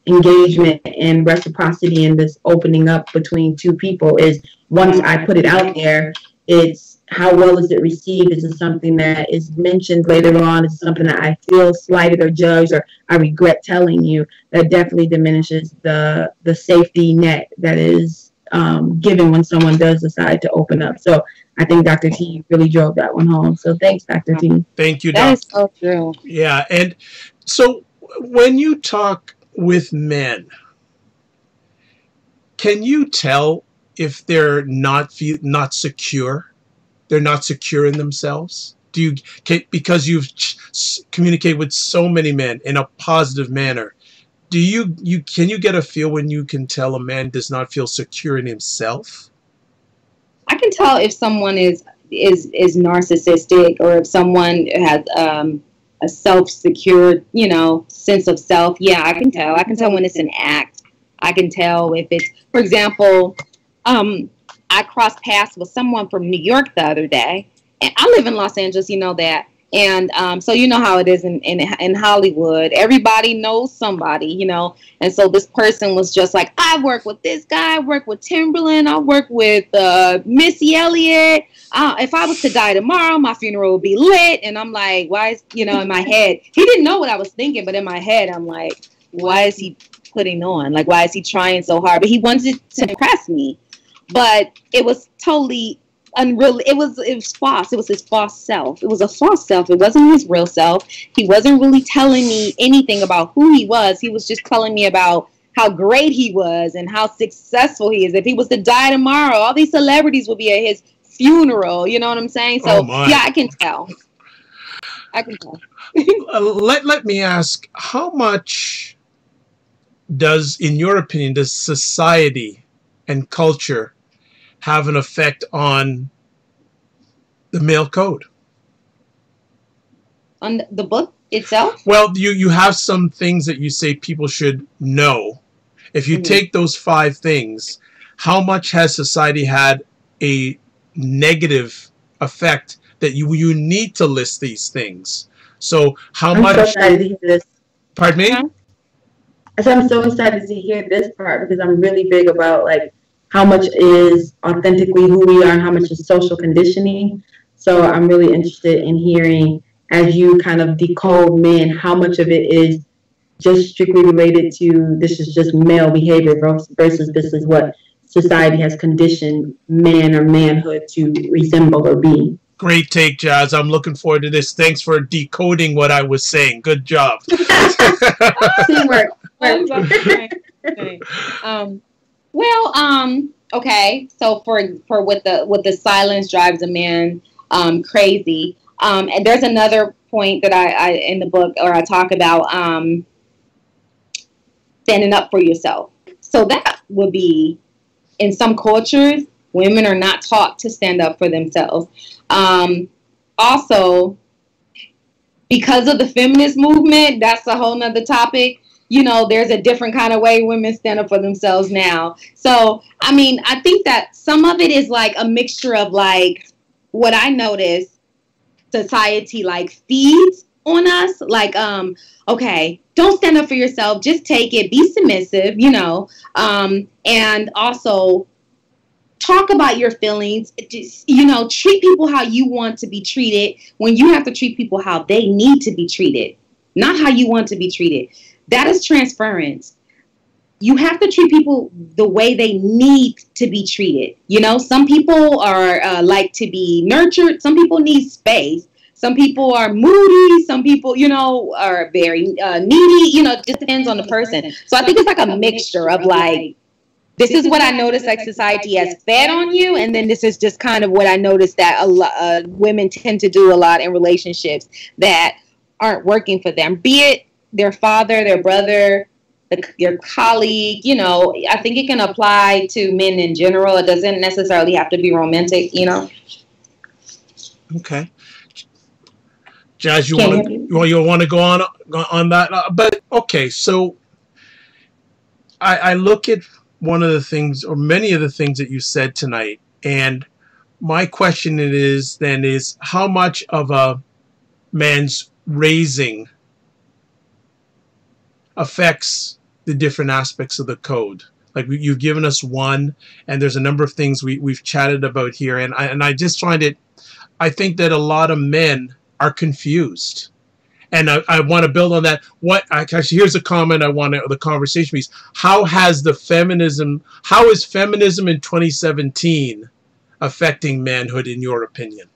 engagement and reciprocity in this opening up between two people. Is once I put it out there, it's how well is it received? Is it something that is mentioned later on? Is it something that I feel slighted or judged or I regret telling you? That definitely diminishes the safety net that is given when someone does decide to open up. So I think Dr. T really drove that one home. So thanks, Dr. T. Thank you, That is so true. Yeah, and so when you talk with men, can you tell if they're not secure? They're not secure in themselves? Because you've communicated with so many men in a positive manner, can you get a feel when you can tell a man does not feel secure in himself? I can tell if someone is narcissistic, or if someone has a self-secured, sense of self. Yeah, I can tell. I can tell when it's an act. I can tell if it's, for example, I crossed paths with someone from New York the other day, and I live in Los Angeles, you know that. And so you know how it is in Hollywood. Everybody knows somebody, And so this person was just like, I work with this guy, I work with Timberland, I work with Missy Elliott. If I was to die tomorrow, my funeral would be lit. And I'm like, why is, in my head, he didn't know what I was thinking, but in my head, I'm like, why is he putting on? Like, why is he trying so hard? But he wanted to impress me. But it was totally unreal. It was false. It was his false self. It was a false self. It wasn't his real self. He wasn't really telling me anything about who he was. He was just telling me about how great he was and how successful he is. If he was to die tomorrow, all these celebrities would be at his funeral. You know what I'm saying? So yeah, I can tell. Let me ask, how much in your opinion, does society and culture have an effect on the male code? On the book itself? Well, you have some things that you say people should know. If you take those 5 things, how much has society had a negative effect that you need to list these things? So how much... So excited to hear this. Pardon me? So I'm so excited to hear this part, because I'm really big about like how much is authentically who we are and how much is social conditioning. So I'm really interested in hearing, as you kind of decode men, how much of it is just strictly related to this is just male behavior versus this is what society has conditioned man or manhood to resemble or be. Great take, Jazz. I'm looking forward to this. Thanks for decoding what I was saying. Good job. Teamwork. Right. Okay. So for what the silence drives a man crazy. And there's another point that I in the book, or I talk about standing up for yourself. So that would be, in some cultures, women are not taught to stand up for themselves. Also, because of the feminist movement, that's a whole nother topic. You know, there's a different kind of way women stand up for themselves now. So, I mean, I think that some of it is like a mixture of like what I notice society like feeds on us. Like, okay, don't stand up for yourself. Just take it. Be submissive, you know, and also talk about your feelings. Just, you know, treat people how you want to be treated when you have to treat people how they need to be treated, not how you want to be treated. That is transference. You have to treat people the way they need to be treated. You know, some people are like to be nurtured. Some people need space. Some people are moody. Some people, you know, are very needy. You know, it just depends on the person. So I think it's like a mixture of like, this is what I noticed like society has fed on you. And then this is just kind of what I noticed that a lot women tend to do a lot in relationships that aren't working for them, be it their father, their brother, your colleague. You know, I think it can apply to men in general. It doesn't necessarily have to be romantic, you know. Okay. Jazz, you want to go on that? But okay, so I look at one of the things, or many of the things that you said tonight, and my question is how much of a man's raising affects the different aspects of the code. Like you've given us one, and there's a number of things we've chatted about here, and I just find it, I think that a lot of men are confused, and I want to build on that. Actually, here's a comment I want the conversation piece. How is feminism in 2017 affecting manhood in your opinion?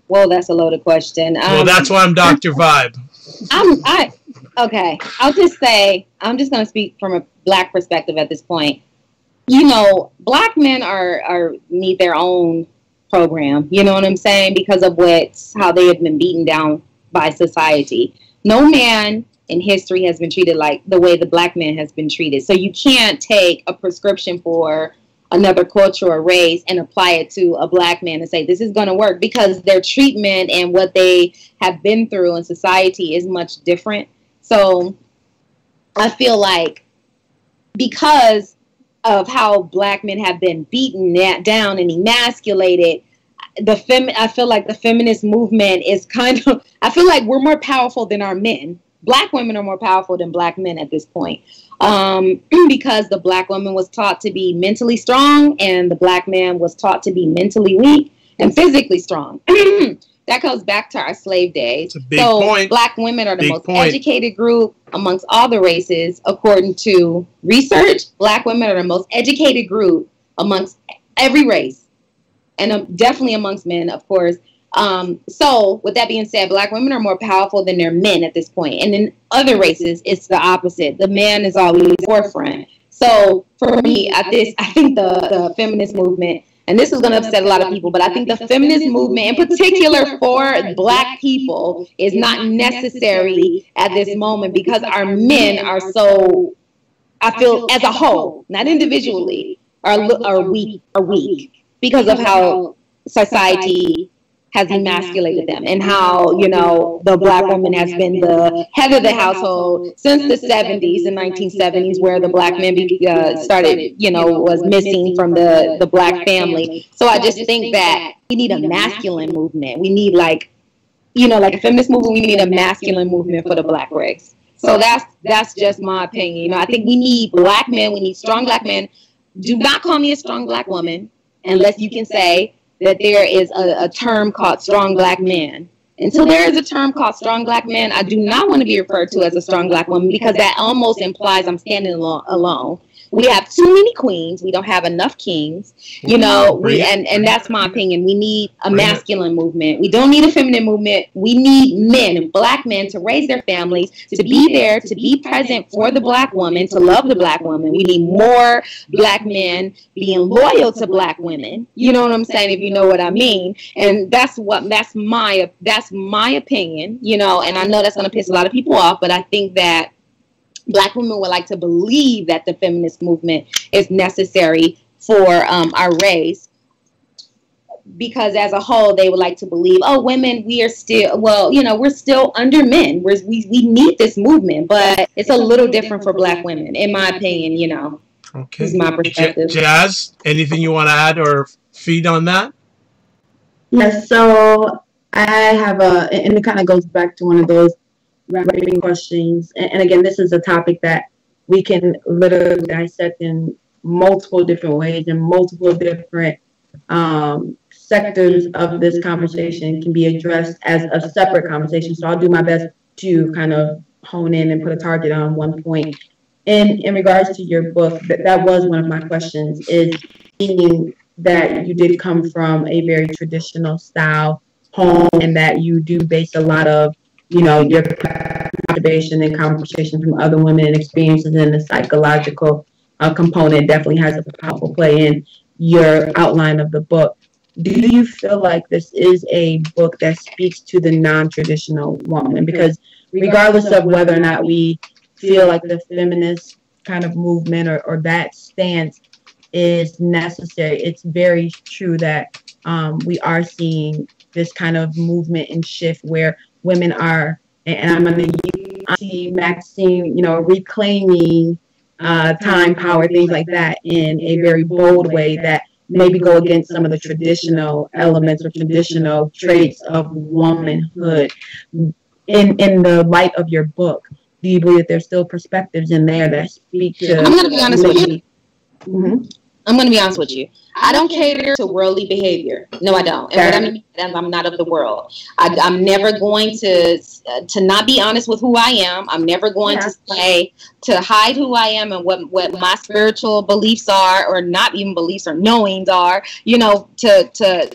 Well, that's a loaded question. Well, that's why I'm Dr. Vibe. Okay. I'll just say, I'm just going to speak from a black perspective at this point. You know, black men need their own program. You know what I'm saying? Because of how they have been beaten down by society. No man in history has been treated like the way the black man has been treated. So you can't take a prescription for another culture or race and apply it to a black man and say this is going to work, because their treatment and what they have been through in society is much different. So I feel like because of how black men have been beaten down and emasculated, I feel like the feminist movement is I feel like we're more powerful than our men. Black women are more powerful than black men at this point. Because the black woman was taught to be mentally strong and the black man was taught to be mentally weak and physically strong. That goes back to our slave days. It's a big point. Black women are the most educated group amongst all the races. According to research, black women are the most educated group amongst every race, and definitely amongst men, of course. So with that being said, black women are more powerful than their men at this point. And in other races, it's the opposite. The man is always the forefront. So for me, I think the feminist movement, and this is going to upset a lot of people, but I think the feminist movement in particular for black people is not necessary at this moment, because our men are so, I feel as a whole, not individually, are weak because of how society has emasculated them, and how, you know, the black woman has been the head of the household since the 70s and 1970s, where the black man started, you know, was missing from the black family. So I just think that we need a masculine movement. We need, like, you know, like a feminist movement, we need a masculine movement for the black race. So that's just my opinion. You know, I think we need black men. We need strong black men. Do not call me a strong black woman unless you can say that there is a term called strong black man. Until there is a term called strong black man, I do not want to be referred to as a strong black woman, because that almost implies I'm standing alone. we have too many queens. We don't have enough kings. You know, and that's my opinion. We need a masculine movement. We don't need a feminine movement. We need men, Black men, to raise their families, to be there, to be present for the Black woman, to love the Black woman. We need more Black men being loyal to Black women. You know what I'm saying? If you know what I mean. And that's my opinion. You know, and I know that's going to piss a lot of people off, but I think that Black women would like to believe that the feminist movement is necessary for our race, because as a whole, they would like to believe, oh, women, we are still, well, you know, we're still under men. We need this movement, but it's a little different for Black women, in my opinion, you know. Okay. This is my perspective. Jazz, anything you want to add or feed on that? Yes, so I have and it kind of goes back to one of those rapid questions. And again, this is a topic that we can literally dissect in multiple different ways, and multiple different sectors of this conversation can be addressed as a separate conversation. So I'll do my best to kind of hone in and put a target on one point. In regards to your book, that was one of my questions, is seeing that you did come from a very traditional style home, and that you do base a lot of, you know, your observation and conversation from other women and experiences, and the psychological component definitely has a powerful play in your outline of the book. Do you feel like this is a book that speaks to the non-traditional woman? Because regardless of whether or not we feel like the feminist kind of movement or that stance is necessary, it's very true that we are seeing this kind of movement and shift where women are, and I'm going to use Maxine, you know, reclaiming time, power, things like that in a very bold way that maybe go against some of the traditional elements or traditional traits of womanhood. In the light of your book, do you believe that there's still perspectives in there that speak to... I'm going to be honest with you. Mm-hmm. I'm going to be honest with you. I don't cater to worldly behavior. No, I don't. And what I mean is I'm not of the world. I'm never going to not be honest with who I am. I'm never going to say, to hide who I am and what my spiritual beliefs are, or not even beliefs, or knowings are, you know,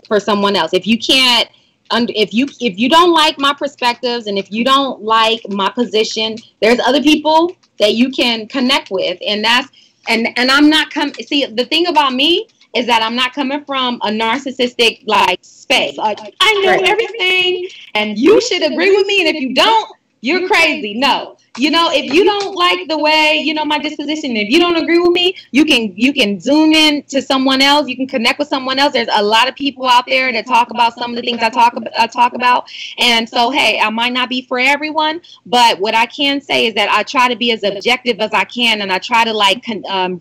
for someone else. If you can't, if you don't like my perspectives, and if you don't like my position, there's other people that you can connect with, and that's, and I'm not see, the thing about me is that I'm not coming from a narcissistic like space. Like, I know everything and you should agree with me, and if you don't, you're crazy. No. You know, if you don't like the way, you know, my disposition, if you don't agree with me, you can zoom in to someone else. You can connect with someone else. There's a lot of people out there that talk about some of the things I talk about. And so, hey, I might not be for everyone, but what I can say is that I try to be as objective as I can, and I try to like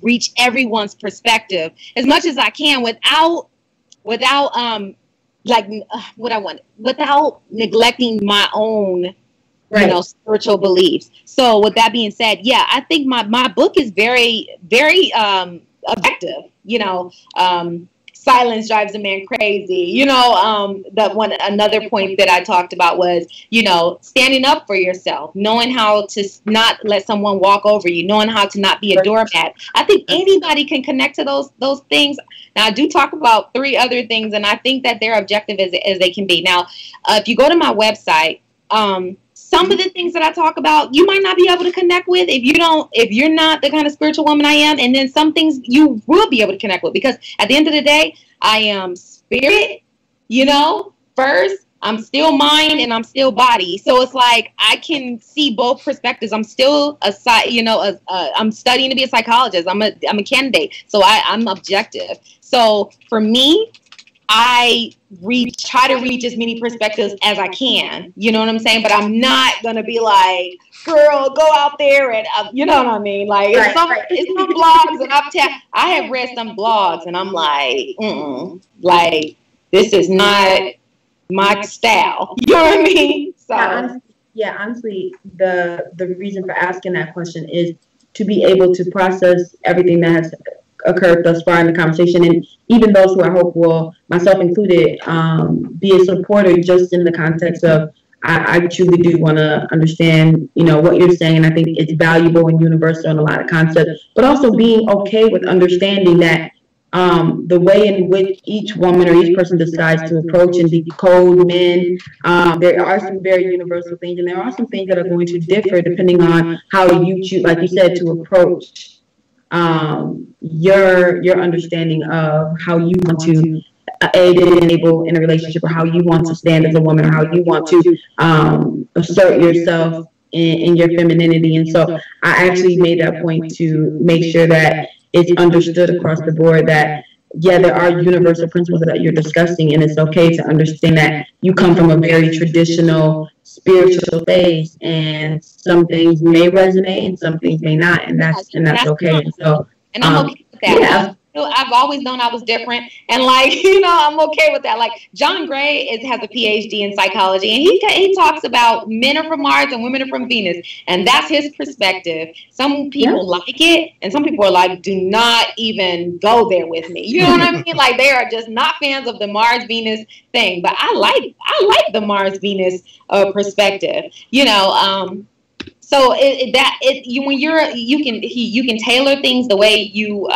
reach everyone's perspective as much as I can without neglecting my own, you know, spiritual beliefs. So with that being said, yeah, I think my book is very, very objective. You know, silence drives a man crazy. You know, another point that I talked about was, you know, standing up for yourself, knowing how to not let someone walk over you, knowing how to not be a doormat. I think anybody can connect to those things. Now, I do talk about 3 other things, and I think that they're objective as they can be. Now, if you go to my website, some of the things that I talk about, you might not be able to connect with if you're not the kind of spiritual woman I am. And then some things you will be able to connect with, because at the end of the day, I am spirit, you know, first. I'm still mind and I'm still body. So it's like I can see both perspectives. I'm still I'm studying to be a psychologist. I'm a candidate. So I'm objective. So for me, I try to reach as many perspectives as I can. You know what I'm saying? But I'm not going to be like, girl, go out there and, you know what I mean? Like, it's some blogs, and I have read some blogs, and I'm like, like, this is not my style. You know what I mean? So, honestly, the reason for asking that question is to be able to process everything that has occurred thus far in the conversation, and even those who I hope will, myself included, be a supporter just in the context of I truly do want to understand, what you're saying. And I think it's valuable and universal in a lot of concepts, but also being okay with understanding that the way in which each woman or each person decides to approach and decode men, there are some very universal things, and there are some things that are going to differ depending on how you choose, like you said, to approach your understanding of how you want to aid and enable in a relationship, or how you want to stand as a woman, or how you want to assert yourself in your femininity. And so I actually made that point to make sure that it's understood across the board that, yeah, there are universal principles that you're discussing, and it's okay to understand that you come from a very traditional spiritual space, and some things may resonate and some things may not, and that's okay. And so, and I'm okay with that. Yeah. I've always known I was different, and I'm okay with that. Like John Gray has a PhD in psychology, and he talks about men are from Mars and women are from Venus, and that's his perspective. Some people like it, and some people are like, do not even go there with me. You know what I mean? Like they are just not fans of the Mars Venus thing, but I like the Mars Venus perspective. So when you can tailor things the way you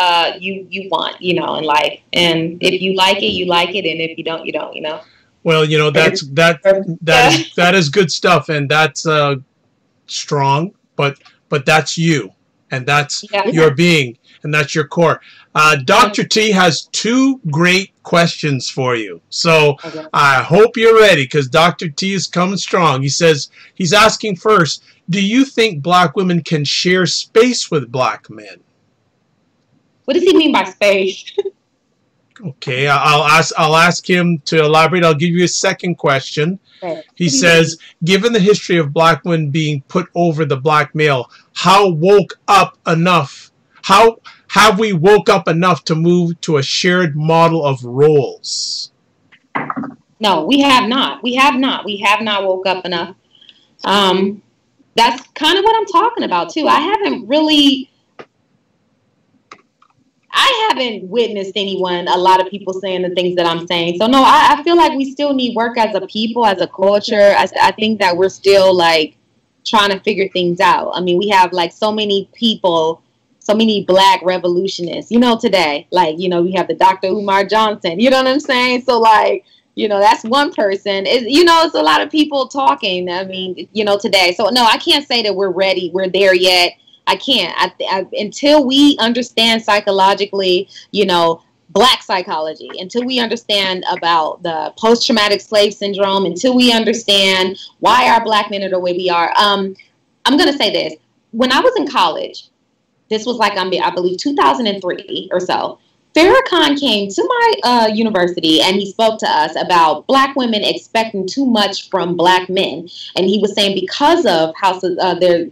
want, in life, and if you like it, you like it, and if you don't, you don't, Well, that is good stuff, and that's strong, but that's you, and that's your being, and that's your core. Dr. T has two great questions for you. So I hope you're ready, because Dr. T is coming strong. He says, he's asking first, do you think black women can share space with black men? What does he mean by space? Okay, I'll ask him to elaborate. I'll give you a second question. He says, given the history of black women being put over the black male, how have we woke up enough to move to a shared model of roles? No, we have not. We have not woke up enough. That's kind of what I'm talking about too. I haven't witnessed a lot of people saying the things that I'm saying. So no, I feel like we still need work as a people, as a culture. I think that we're still like trying to figure things out. I mean, we have like so many people, so many black revolutionists, today, like, we have the Dr. Umar Johnson, you know what I'm saying? So like, that's one person. It's a lot of people talking, I mean, today. So no, I can't say that we're ready, we're there yet. I can't. Until we understand psychologically, black psychology, until we understand about the post-traumatic slave syndrome, until we understand why our black men are the way we are. I'm going to say this. When I was in college, this was like, I believe, 2003 or so, Farrakhan came to my university, and he spoke to us about black women expecting too much from black men. And he was saying because of how their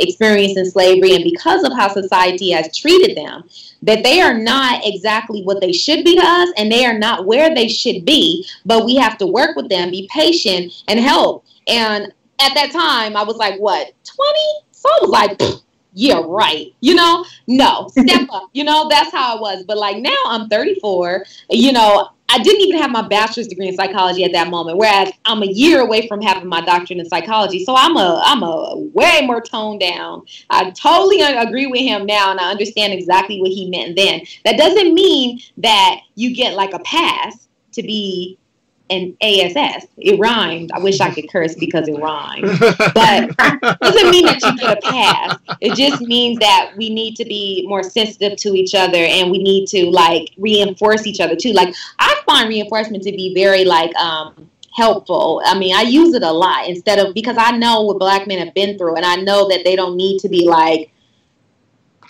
experience in slavery, and because of how society has treated them, that they are not exactly what they should be to us, and they are not where they should be, but we have to work with them, be patient, and help. And at that time, I was like, what, 20? So I was like, yeah, right. No, step up. That's how I was. But like now I'm 34, I didn't even have my bachelor's degree in psychology at that moment, whereas I'm a year away from having my doctorate in psychology. So I'm a way more toned down. I totally agree with him now, and I understand exactly what he meant then. That doesn't mean that you get like a pass to be an ASS. It rhymed. I wish I could curse because it rhymed. But it doesn't mean that you get a pass. It just means that we need to be more sensitive to each other, and we need to like reinforce each other too. Like I find reinforcement to be very like helpful. I mean, I use it a lot because I know what black men have been through, and I know that they don't need to be like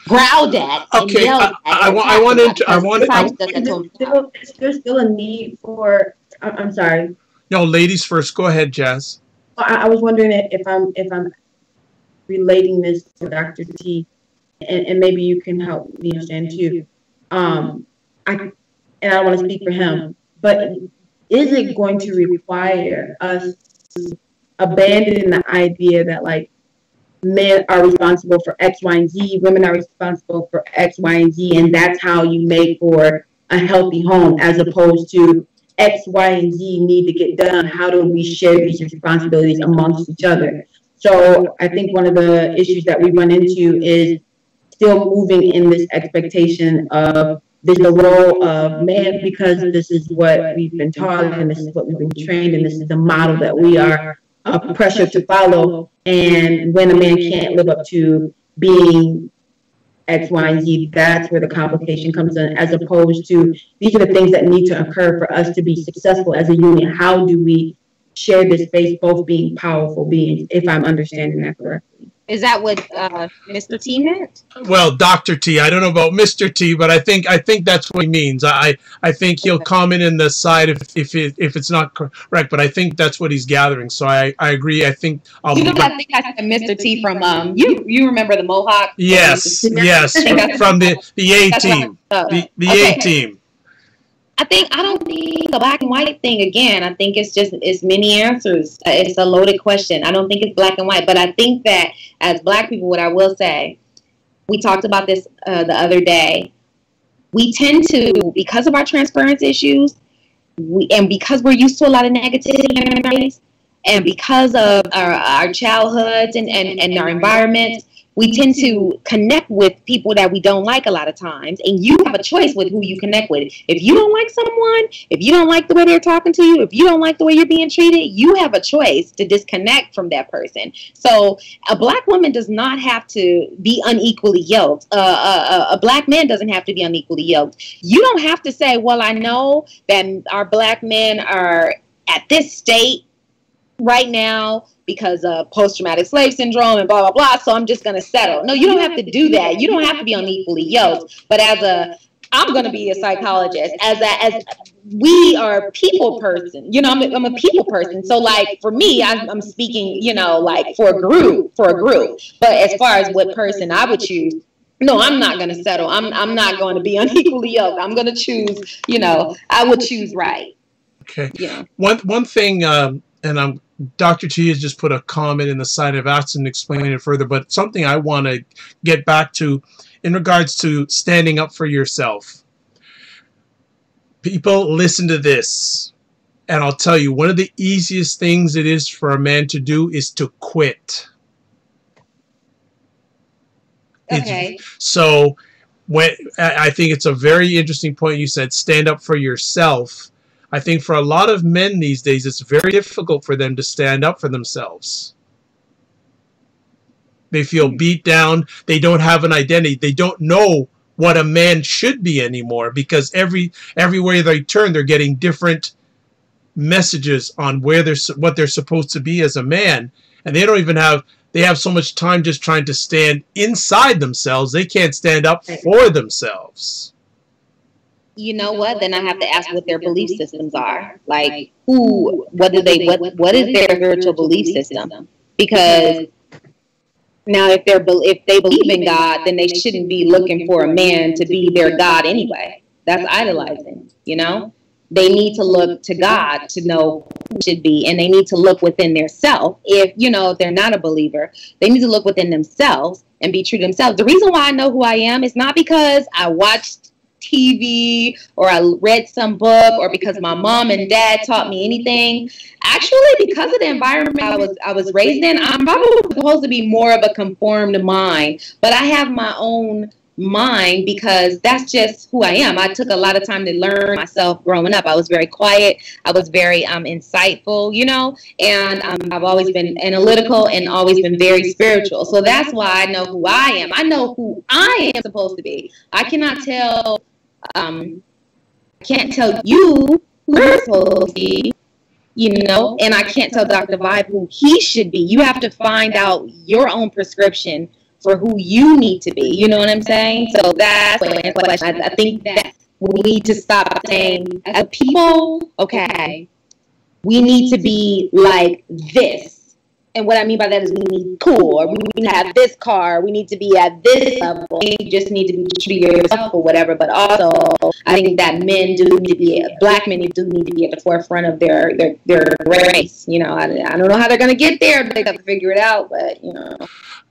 growled at. Okay, there's still a need for. I'm sorry. No, ladies first. Go ahead, Jazz. I was wondering if I'm relating this to Dr. T, and maybe you can help me understand too. I don't want to speak for him, but is it going to require us to abandon the idea that like men are responsible for X, Y, and Z, women are responsible for X, Y, and Z, and that's how you make for a healthy home, as opposed to X, Y, and Z need to get done. How do we share these responsibilities amongst each other? So I think one of the issues that we run into is still moving in this expectation of this is the role of man, because this is what we've been taught and this is what we've been trained and this is the model that we are pressured to follow. And when a man can't live up to being X, Y, and Z, that's where the complication comes in, as opposed to these are the things that need to occur for us to be successful as a union. How do we share this space, both being powerful beings, if I'm understanding that correctly? Is that what Mr. T meant? Well, Dr. T, I don't know about Mr. T, but I think that's what he means. I think he'll comment in the side if it's not correct, but I think that's what he's gathering. So I agree. I think I think I said Mr. T from you remember the Mohawk? Yes, yes, from the A team, the A team. I don't think the black and white thing, again, I think it's many answers. It's a loaded question. I don't think it's black and white, but I think that as black people, what I will say, we talked about this the other day, we tend to, because of our transference issues, and because we're used to a lot of negativity in our race, and because of our childhoods and our environments, we tend to connect with people that we don't like a lot of times, and you have a choice with who you connect with. If you don't like someone, if you don't like the way they're talking to you, if you don't like the way you're being treated, you have a choice to disconnect from that person. So a black woman does not have to be unequally yoked. A black man doesn't have to be unequally yoked. You don't have to say, well, I know that our black men are at this state right now because of post-traumatic slave syndrome and blah, blah, blah, so I'm just going to settle. No, you don't have to do that. You don't have to be unequally yoked. But I'm going to be a psychologist. As we are a people person, I'm a people person. So, like, for me, I'm speaking, like, for a group. But as far as what person I would choose, no, I'm not going to settle. I'm not going to be unequally yoked. I'm going to choose, I would choose right. Okay. Yeah. One thing, and Dr. T has just put a comment in the side of asked and explain it further, but something I want to get back to in regards to standing up for yourself. People, listen to this, and I'll tell you, one of the easiest things it is for a man to do is to quit. Okay. So I think it's a very interesting point you said, stand up for yourself. I think for a lot of men these days, it's very difficult for them to stand up for themselves. They feel beat down. They don't have an identity. They don't know what a man should be anymore, because everywhere they turn, they're getting different messages on what they're supposed to be as a man, and they don't even have. They have so much time just trying to stand inside themselves. They can't stand up for themselves. You know what? Then I have to ask what their belief systems are. Like, what is their spiritual belief system? Because now, if they believe in God, then they shouldn't be looking for a man to be their God anyway. That's idolizing, They need to look to God to know who should be, and they need to look within their self. If they're not a believer, they need to look within themselves and be true to themselves. The reason why I know who I am is not because I watched TV or I read some book or because my mom and dad taught me anything. Actually, because of the environment I was raised in, I'm probably supposed to be more of a conformed mind, but I have my own mind because that's just who I am. I took a lot of time to learn myself growing up. I was very quiet. I was very insightful, and I've always been analytical and always been very spiritual. So that's why I know who I am. I know who I am supposed to be. I cannot tell can't tell you who you're supposed to be, and I can't tell Dr. Vibe who he should be. You have to find out your own prescription for who you need to be. You know what I'm saying? So that's what I think that we need to stop saying, as people, okay, we need to be like this. And what I mean by that is we need cool, or we need to have this car, we need to be at this level. You just need to be true to yourself or whatever. But also, I think that black men do need to be at the forefront of their race. I don't know how they're going to get there, but they got to figure it out. But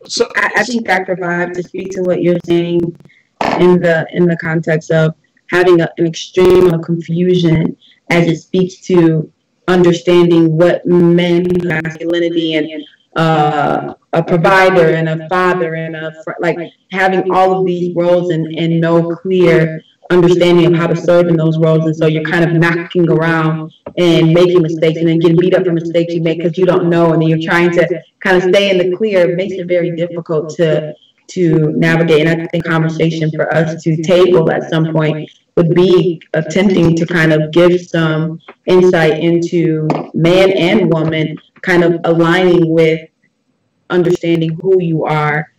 So I think, Dr. Vibe, to speak to what you're saying in the context of having an extreme of confusion as it speaks to understanding what masculinity and a provider and a father and like having all of these roles and no clear understanding of how to serve in those roles. And so you're kind of knocking around and making mistakes and then getting beat up for mistakes you make because you don't know, and then you're trying to kind of stay in the clear. It makes it very difficult to navigate. And I think conversation for us to table at some point would be attempting to kind of give some insight into man and woman kind of aligning with understanding who you are,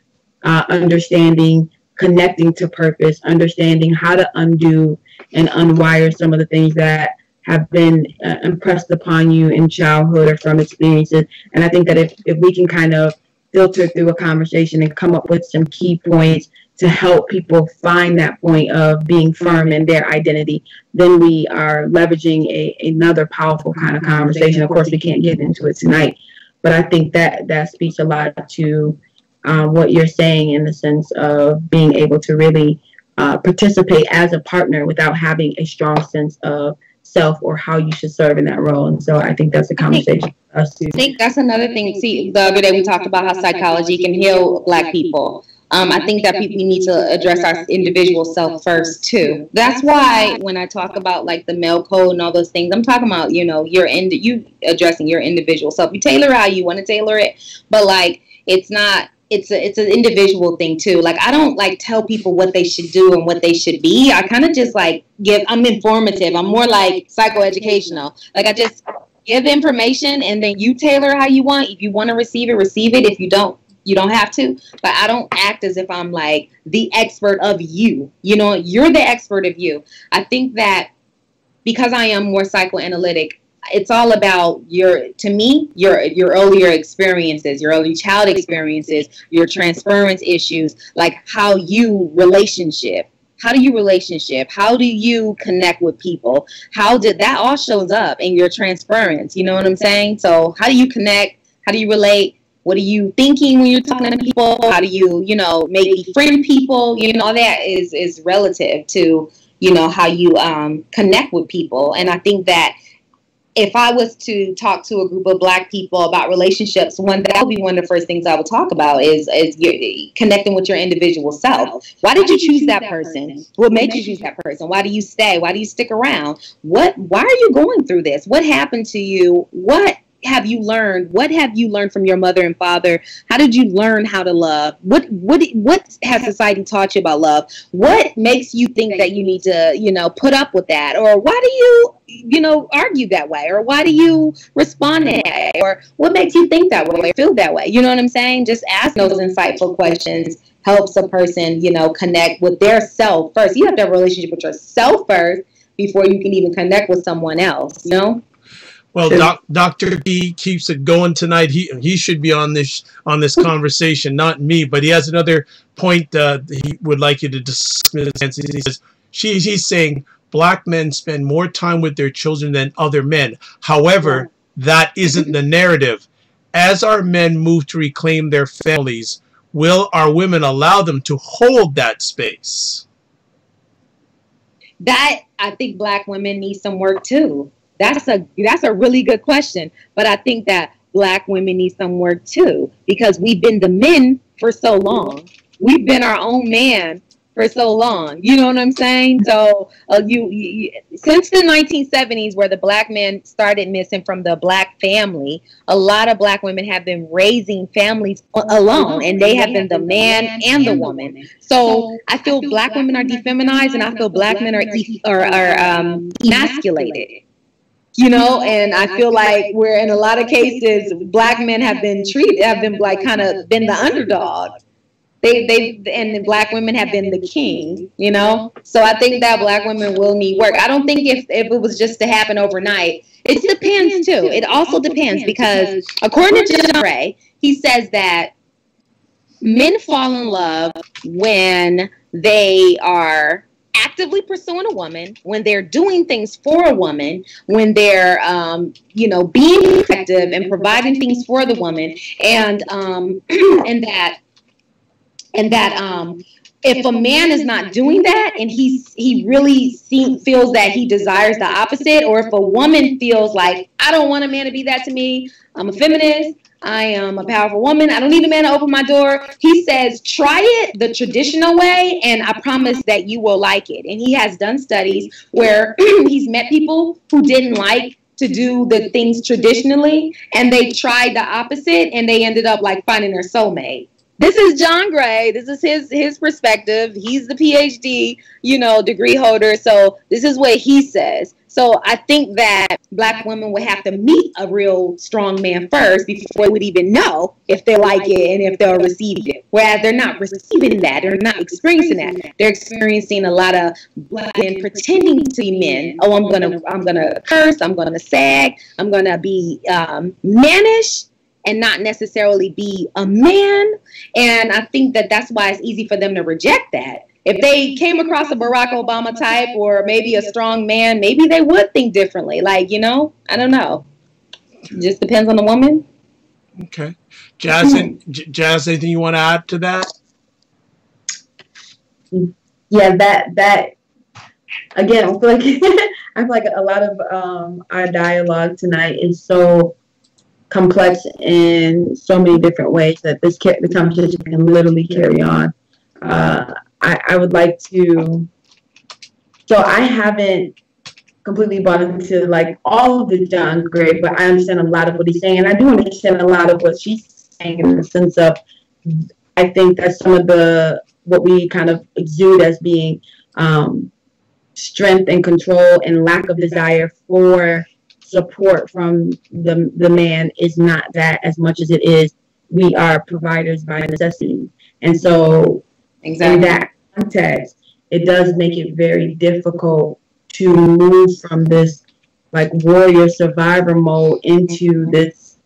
understanding connecting to purpose, understanding how to undo and unwire some of the things that have been impressed upon you in childhood or from experiences. And I think that if we can kind of filter through a conversation and come up with some key points to help people find that point of being firm in their identity, then we are leveraging another powerful kind of conversation. Of course, we can't get into it tonight, but I think that speaks a lot to what you're saying in the sense of being able to really participate as a partner without having a strong sense of self or how you should serve in that role. And so I think that's a conversation for us to. I think that's another thing. See, the other day we talked about how psychology can heal Black people. I think that we need to address our individual self first too. That's why when I talk about like the male code and all those things, I'm talking about, you know, you addressing your individual self. You tailor how you want to tailor it, but like it's an individual thing too. Like I don't like tell people what they should do and what they should be. I kind of just like I'm informative. I'm more like psychoeducational. Like I just give information and then you tailor how you want. If you want to receive it, receive it. If you don't, you don't have to. But I don't act as if I'm like the expert of you. You know, you're the expert of you. I think that because I am more psychoanalytic, it's all about your earlier experiences, your early child experiences, your transference issues, like how do you relationship? How do you connect with people? How did that all shows up in your transference? You know what I'm saying? So how do you connect? How do you relate? What are you thinking when you're talking to people? How do you, maybe friend people? All that is relative to, how you connect with people. And I think that if I was to talk to a group of Black people about relationships, that would be one of the first things I would talk about is connecting with your individual self. Why did you choose that person? What made you choose that person? Why do you stay? Why do you stick around? Why are you going through this? What happened to you? What have you learned? What have you learned from your mother and father? How did you learn how to love? What has society taught you about love? What makes you think that you need to, put up with that? Or why do you, argue that way? Or why do you respond that way? Or what makes you think that way or feel that way? You know what I'm saying? Just ask those insightful questions helps a person, connect with their self first. You have to have a relationship with yourself first before you can even connect with someone else, Well, Dr. P keeps it going tonight. He should be on this conversation, not me. But he has another point he would like you to discuss. He says he's saying Black men spend more time with their children than other men. However, that isn't the narrative. As our men move to reclaim their families, will our women allow them to hold that space? That I think Black women need some work too. That's a really good question. But I think that Black women need some work too, because we've been the men for so long. We've been our own man for so long. You know what I'm saying? So since the 1970s, where the Black men started missing from the Black family, a lot of Black women have been raising families alone, and they have been the man and the woman. So I feel Black women are defeminized, and I feel Black men are emasculated. And I feel like we're in a lot of cases, Black men have been like kind of been the underdog. And the Black women have been the king, So I think that Black women will need work. I don't think if it was just to happen overnight. It depends too. It also depends because according to John Ray, he says that men fall in love when they are actively pursuing a woman, when they're doing things for a woman, when they're, being effective and providing things for the woman, and that if a man is not doing that and he really feels that he desires the opposite, or if a woman feels like, I don't want a man to be that to me, I'm a feminist, I am a powerful woman, I don't need a man to open my door, he says, try it the traditional way, and I promise that you will like it. And he has done studies where he's met people who didn't like to do the things traditionally, and they tried the opposite, and they ended up like finding their soulmate. This is John Gray. This is his perspective. He's the PhD, degree holder. So this is what he says. So I think that Black women would have to meet a real strong man first before they would even know if they like it and if they'll receive it. Whereas they're not receiving that. They're not experiencing that. They're experiencing a lot of Black men pretending to be men. Oh, I'm gonna curse. I'm gonna sag. I'm gonna be mannish, and not necessarily be a man. And I think that that's why it's easy for them to reject that. If they came across a Barack Obama type or maybe a strong man, maybe they would think differently. Like, I don't know. It just depends on the woman. Okay. Jazz, anything you want to add to that? Yeah, that again, I feel like a lot of our dialogue tonight is so complex in so many different ways that the conversation can literally carry on. I would like to, so I haven't completely bought into like all of the John Gray, but I understand a lot of what he's saying, and I do understand a lot of what she's saying in the sense of, I think that some of what we kind of exude as being strength and control and lack of desire for support from the man is not that as much as it is we are providers by necessity. And so exactly. In that context, it does make it very difficult to move from this like warrior survivor mode into this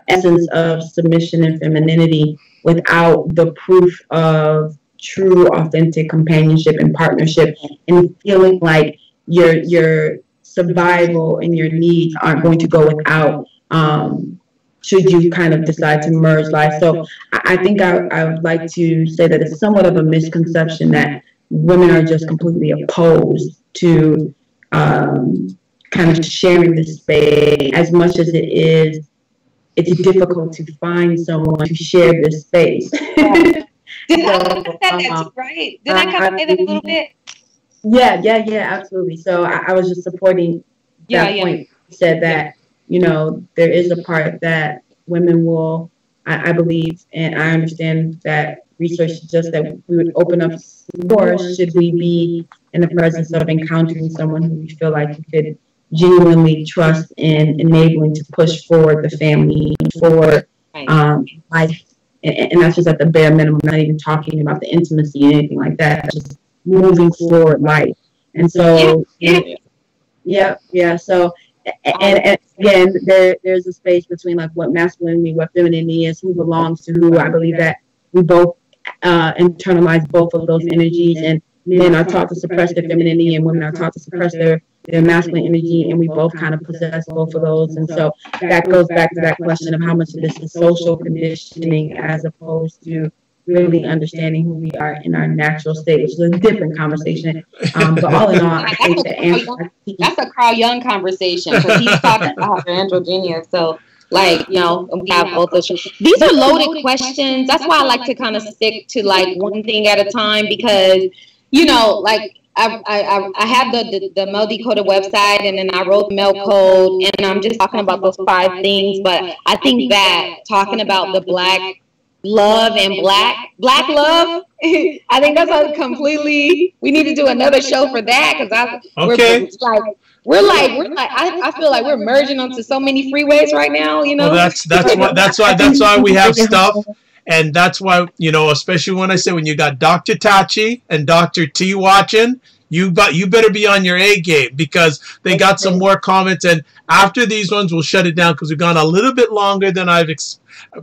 essence of submission and femininity without the proof of true authentic companionship and partnership, and feeling like your survival and your needs aren't going to go without should you kind of decide to merge life. So I think I would like to say that it's somewhat of a misconception that women are just completely opposed to kind of sharing this space. As much as it's difficult to find someone to share this space. Did I say that right? Did I kind of say that a little bit? Yeah, absolutely. So I was just supporting that point. You said that, there is a part that women will, I believe, and I understand that research suggests that we would open up doors should we be in the presence of encountering someone who we feel like we could genuinely trust in enabling to push forward the family, for life. And that's just at the bare minimum, not even talking about the intimacy or anything like that, just moving forward life. And so, so, and again, there's a space between like what masculinity, what femininity is, who belongs to who. I believe that we both internalize both of those energies, and men are taught to suppress their femininity and women are taught to suppress their masculine energy, and we both kind of possess both of those. And so that goes back to that question of how much of this is social conditioning as opposed to really understanding who we are in our natural state, which is a different conversation. But all in all, I think that's a Carl Jung conversation, because he's talking about androgynia. So, like, we have both of them. These are loaded questions. That's why I like to kind of stick to like one thing at a time, because, like, I have the Mel Decoded website, and then I wrote Mel Code, and I'm just talking about those 5 things. But I think that talking about the Black love and black love, I think that's a completely, we need to do another show for that, because I feel like we're merging onto so many freeways right now, Well, that's why we have stuff. And that's why, especially when you got Dr. Tachi and Dr. T watching, you better be on your A game, because they got some more comments. And after these ones, we'll shut it down because we've gone a little bit longer than I've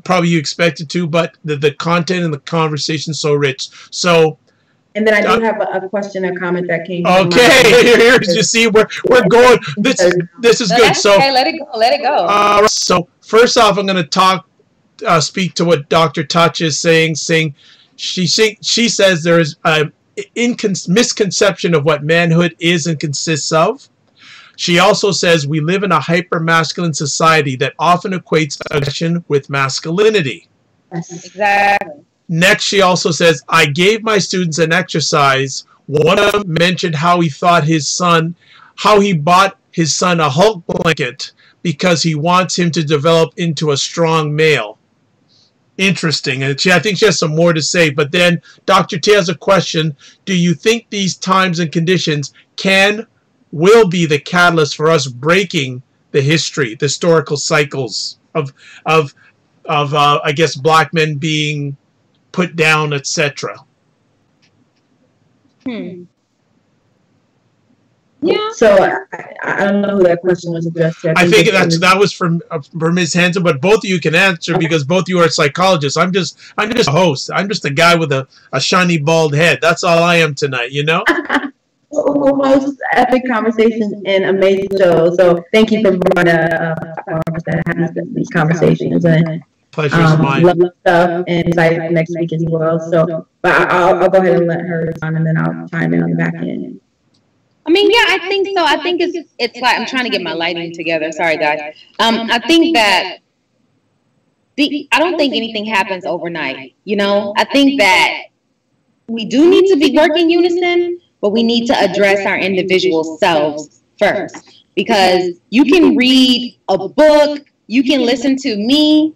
probably you expected to. But the content and the conversation is so rich. So. And then I do have a question or comment that came. Okay, here's you see we're going. This is good. So okay, let it go. So first off, I'm going to speak to what Dr. Touch is saying, She says there is a misconception of what manhood is and consists of. She also says we live in a hyper-masculine society that often equates aggression with masculinity. Exactly. Next, she also says, I gave my students an exercise. One of them mentioned how he bought his son a Hulk blanket because he wants him to develop into a strong male. Interesting. And I think she has some more to say. But then Dr. T has a question. Do you think these times and conditions will be the catalyst for us breaking the historical cycles of I guess, black men being put down, etc.? Yeah. So I don't know who that question was addressed to. I think that was for Ms. Hanson, but both of you can answer because both of you are psychologists. I'm just a host. I'm just a guy with a shiny bald head. That's all I am tonight, you know? Who hosts epic conversations and amazing shows. So thank you for bringing that having these conversations and Pleasure's mine. love stuff and excited next week as well. So, but I'll go ahead and let her respond, and then I'll chime in on the back end. I mean, yeah, I think so. I think it's like, I'm trying to get my lighting together. Sorry, guys. I think that I don't think anything happens overnight. You know, I think that we do need to be working unison, but we need to address our individual selves first. Because you can read a book, you can listen to me,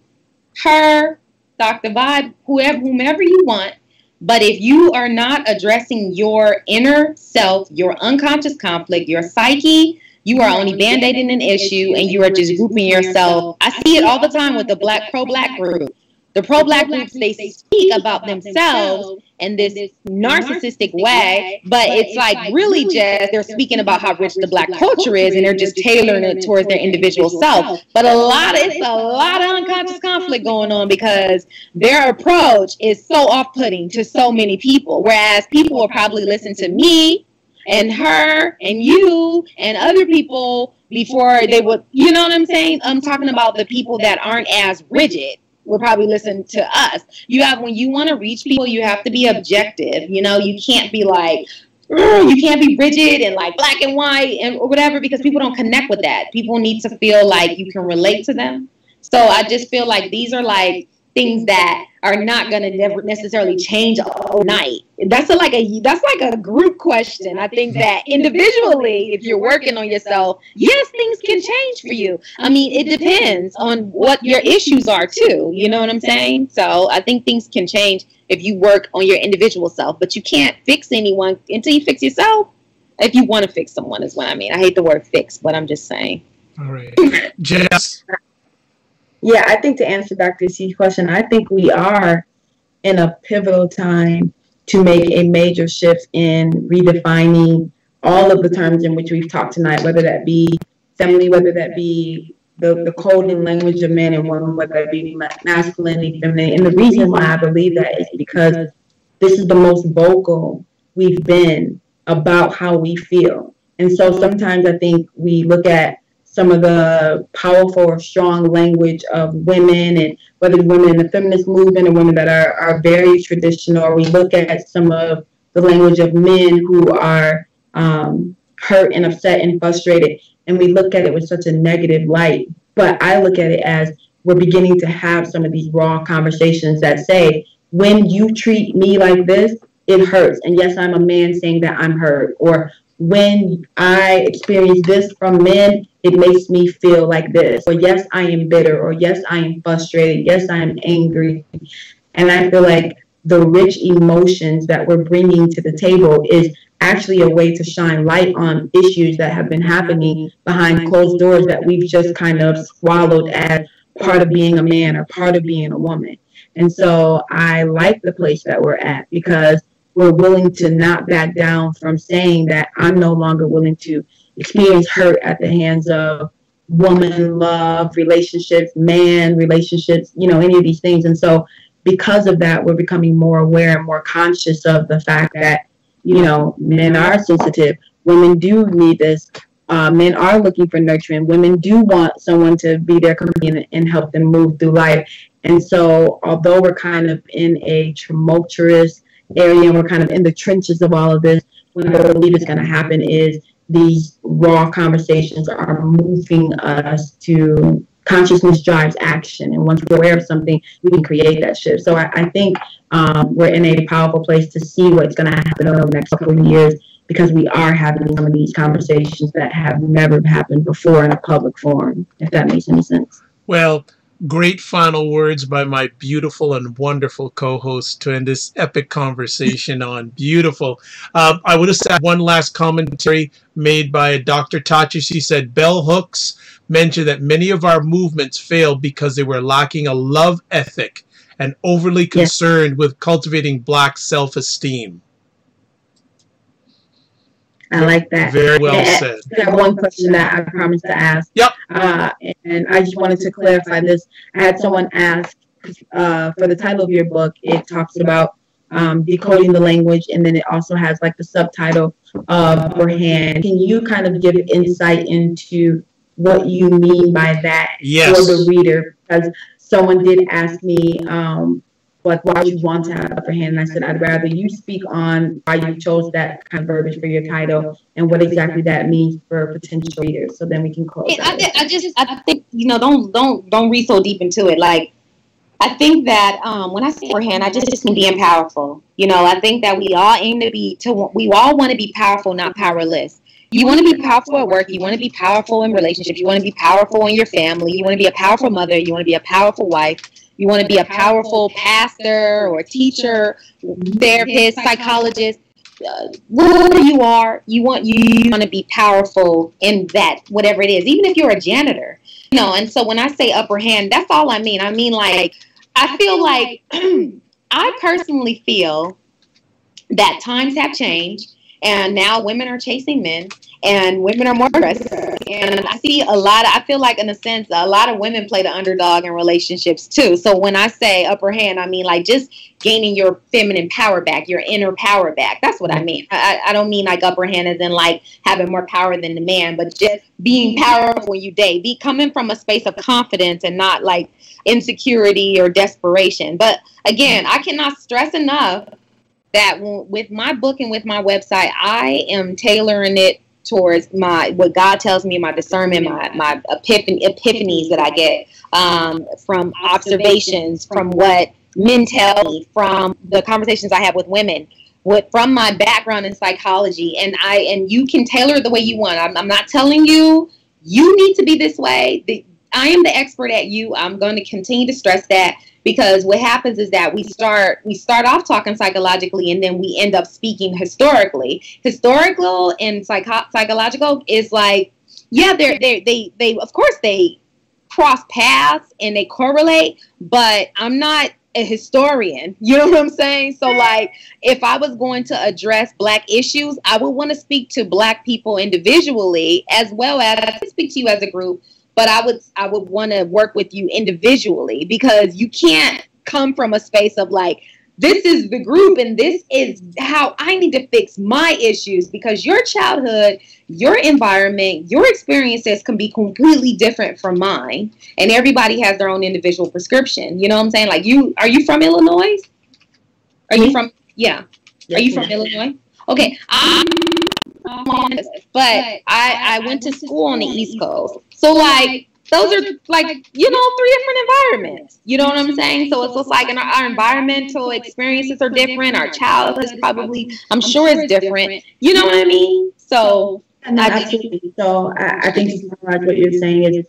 her, Dr. Vibe, whomever you want. But if you are not addressing your inner self, your unconscious conflict, your psyche, you are only band-aiding an issue and you are just grouping yourself. I see it all the time with the pro-black group. The pro-black groups, they speak about themselves in this narcissistic way, but it's like really just they're speaking about how rich the black culture is and they're just tailoring it towards their individual self. But it's a lot of unconscious conflict going on because their approach is so off-putting to so many people, whereas people will probably listen to me and her and you and other people before they would, you know what I'm saying? I'm talking about the people that aren't as rigid. Will probably listen to us. When you want to reach people, you have to be objective. You know, you can't be like, you can't be rigid and like black and white and or whatever, because people don't connect with that. People need to feel like you can relate to them. So I just feel like these are like things that are not going to never necessarily change overnight. That's like a group question. I think that individually, if you're working on yourself, yes, things can change for you. I mean, it depends on what your issues are too. You know what I'm saying? So I think things can change if you work on your individual self, but you can't fix anyone until you fix yourself. If you want to fix someone is what I mean. I hate the word fix, but I'm just saying. All right. Jess? Yeah, I think to answer Dr. C's question, I think we are in a pivotal time to make a major shift in redefining all of the terms in which we've talked tonight, whether that be family, whether that be the code and language of men and women, whether that be masculinity, femininity. And the reason why I believe that is because this is the most vocal we've been about how we feel. And so sometimes I think we look at some of the powerful or strong language of women, and whether women in the feminist movement or women that are very traditional, or we look at some of the language of men who are hurt and upset and frustrated, and we look at it with such a negative light. But I look at it as we're beginning to have some of these raw conversations that say, when you treat me like this, it hurts. And yes, I'm a man saying that I'm hurt. Or when I experience this from men, it makes me feel like this. Or yes, I am bitter. Or yes, I am frustrated. Yes, I am angry. And I feel like the rich emotions that we're bringing to the table is actually a way to shine light on issues that have been happening behind closed doors that we've just kind of swallowed as part of being a man or part of being a woman. And so I like the place that we're at because we're willing to not back down from saying that I'm no longer willing to experience hurt at the hands of woman, love, relationships, man, relationships, any of these things. And so because of that, we're becoming more aware and more conscious of the fact that, men are sensitive. Women do need this. Men are looking for nurturing. Women do want someone to be their companion and help them move through life. And so although we're kind of in a tumultuous area and we're kind of in the trenches of all of this, what I believe is going to happen is these raw conversations are moving us to consciousness drives action. And once we're aware of something, we can create that shift. So I think we're in a powerful place to see what's going to happen over the next couple of years, because we are having some of these conversations that have never happened before in a public forum, if that makes any sense. Well, great final words by my beautiful and wonderful co-host to end this epic conversation on beautiful. I would have said one last commentary made by Dr. Tachi. She said, bell hooks mentioned that many of our movements failed because they were lacking a love ethic and overly concerned with cultivating Black self-esteem. I like that. Very well said. I have one question that I promised to ask. Yep. And I just wanted to clarify this. I had someone ask for the title of your book. It talks about decoding the language, and then it also has like the subtitle upper hand. Can you kind of give insight into what you mean by that for the reader? Because someone did ask me, like, why you want to have upper hand, and I said I'd rather you speak on why you chose that kind of verbiage for your title and what exactly that means for potential readers. So then we can close. I think, you know, don't read so deep into it. Like, I think that when I say upper hand, I just mean being powerful. You know, I think that we all we all want to be powerful, not powerless. You want to be powerful at work. You want to be powerful in relationships. You want to be powerful in your family. You want to be a powerful mother. You want to be a powerful wife. You want to be a powerful pastor or teacher, therapist, psychologist. Whatever you are, you want to be powerful in that, whatever it is, even if you're a janitor. You know, and so when I say upper hand, that's all I mean. I mean, like, I feel like I personally feel that times have changed, and now women are chasing men, and women are more aggressive. And I see I feel like, in a sense, a lot of women play the underdog in relationships too. So when I say upper hand, I mean like just gaining your feminine power back, your inner power back. That's what I mean. I don't mean like upper hand as in like having more power than the man, but just being powerful when you date. Be coming from a space of confidence and not like insecurity or desperation. But again, I cannot stress enough that with my book and with my website, I am tailoring it towards what God tells me, my discernment, my epiphanies that I get from observations, from what men tell me, from the conversations I have with women, from my background in psychology, and you can tailor it the way you want. I'm not telling you need to be this way. I am the expert at you. I'm going to continue to stress that. Because what happens is that we start off talking psychologically, and then we end up speaking historically. Historical and psychological is like, yeah, they of course they cross paths and they correlate, but I'm not a historian. You know what I'm saying? So like, if I was going to address Black issues, I would want to speak to Black people individually, as well as I speak to you as a group. But I would want to work with you individually, because you can't come from a space of like, this is the group and this is how I need to fix my issues, because your childhood, your environment, your experiences can be completely different from mine, and everybody has their own individual prescription. You know what I'm saying? Like, are you from Illinois? Are you from Illinois? Okay. But I went to school on the East Coast. So like, those are like, you know, 3 different environments. You know what I'm saying? So it's just like our environmental experiences are different. Our childhood is probably, I'm sure it's different. You know what I mean? So absolutely. So I think to summarize what you're saying is,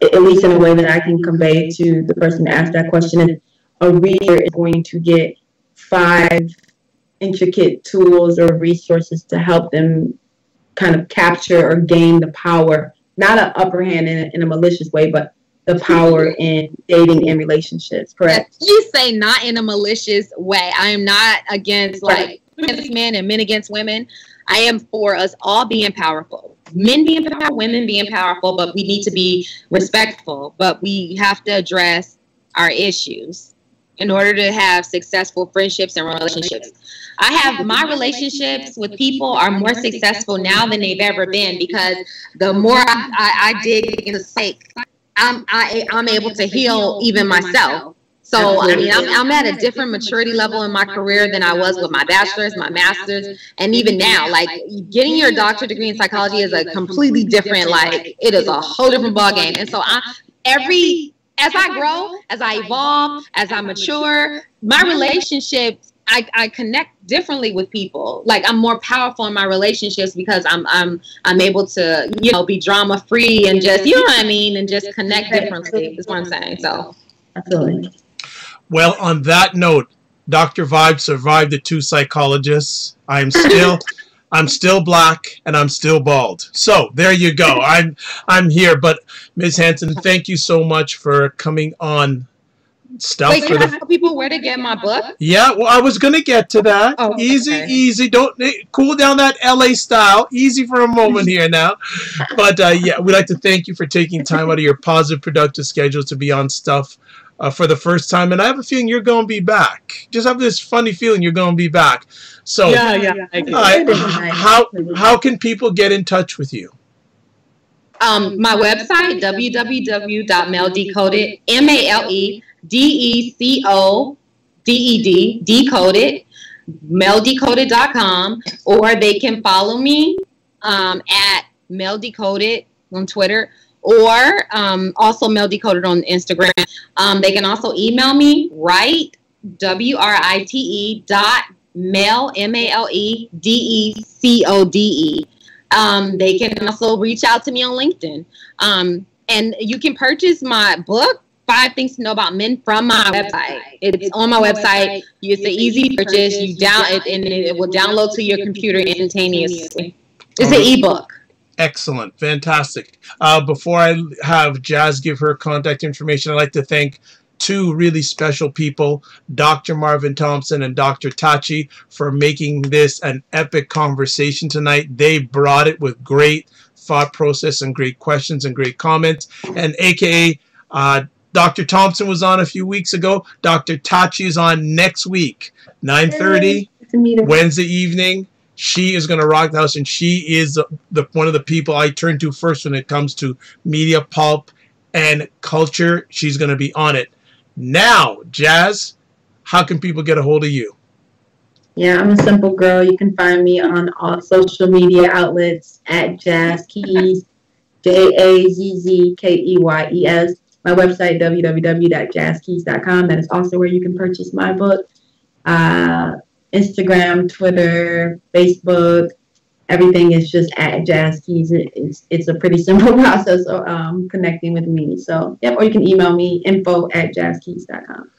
at least in a way that I can convey to the person that asked that question, is a reader is going to get 5 intricate tools or resources to help them kind of capture or gain the power, not an upper hand in a malicious way, but the power in dating and relationships. Correct? You say not in a malicious way. I am not against like against men and men against women. I am for us all being powerful. Men being powerful, women being powerful, but we need to be respectful. But we have to address our issues in order to have successful friendships and relationships. I have my relationships with people are more successful now than they've ever been, because the more I dig into psych, I'm able to heal even myself. So, I mean, I'm at a different maturity level in my career than I was with my bachelor's, my master's, and even now, like, getting your doctorate degree in psychology is a completely different, like, it is a whole different ballgame. And so as I grow, as I evolve, as I mature, my relationships, I connect differently with people. Like, I'm more powerful in my relationships because I'm able to, you know, be drama free and just, you know what I mean, and just connect differently is what I'm saying. So, absolutely. Well, on that note, Dr. Vibe survived the 2 psychologists. I'm still black and I'm still bald. So there you go. I'm here. But Ms. Hanson, thank you so much for coming on. Wait, can I tell people where to get my book? Yeah, well, I was gonna get to that. Oh, Easy. Don't cool down that LA style. Easy for a moment here now. But yeah, we'd like to thank you for taking time out of your positive, productive schedule to be on Stuff for the first time. And I have a feeling you're going to be back. Just have this funny feeling you're going to be back. So yeah. How can people get in touch with you? My website, www.meldecoded, MELEDECODED, decoded, meldecoded.com, or they can follow me at meldecoded on Twitter, or also meldecoded on Instagram. They can also email me, WRITE.mel, MELEDECODE. They can also reach out to me on LinkedIn. And you can purchase my book, 5 Things to Know About Men, from my website. It's on my website. It's an easy purchase. You and it will download to your computer instantaneously. It's an ebook. Excellent. Fantastic. Before I have Jazz give her contact information, I'd like to thank 2 really special people, Dr. Marvin Thompson and Dr. Tachi, for making this an epic conversation tonight. They brought it with great thought process and great questions and great comments. And AKA Dr. Thompson was on a few weeks ago. Dr. Tachi is on next week, 9:30, Wednesday evening. She is going to rock the house, and she is one of the people I turn to first when it comes to media, pulp, and culture. She's going to be on it. Now, Jazz, how can people get a hold of you? Yeah, I'm a simple girl. You can find me on all social media outlets at Jazz Keys, JAZZKEYES. My website, www.jazzkeys.com. That is also where you can purchase my book. Instagram, Twitter, Facebook, everything is just at Jazz Keys. It's a pretty simple process of connecting with me. So, yep, or you can email me, info@jazzkeys.com.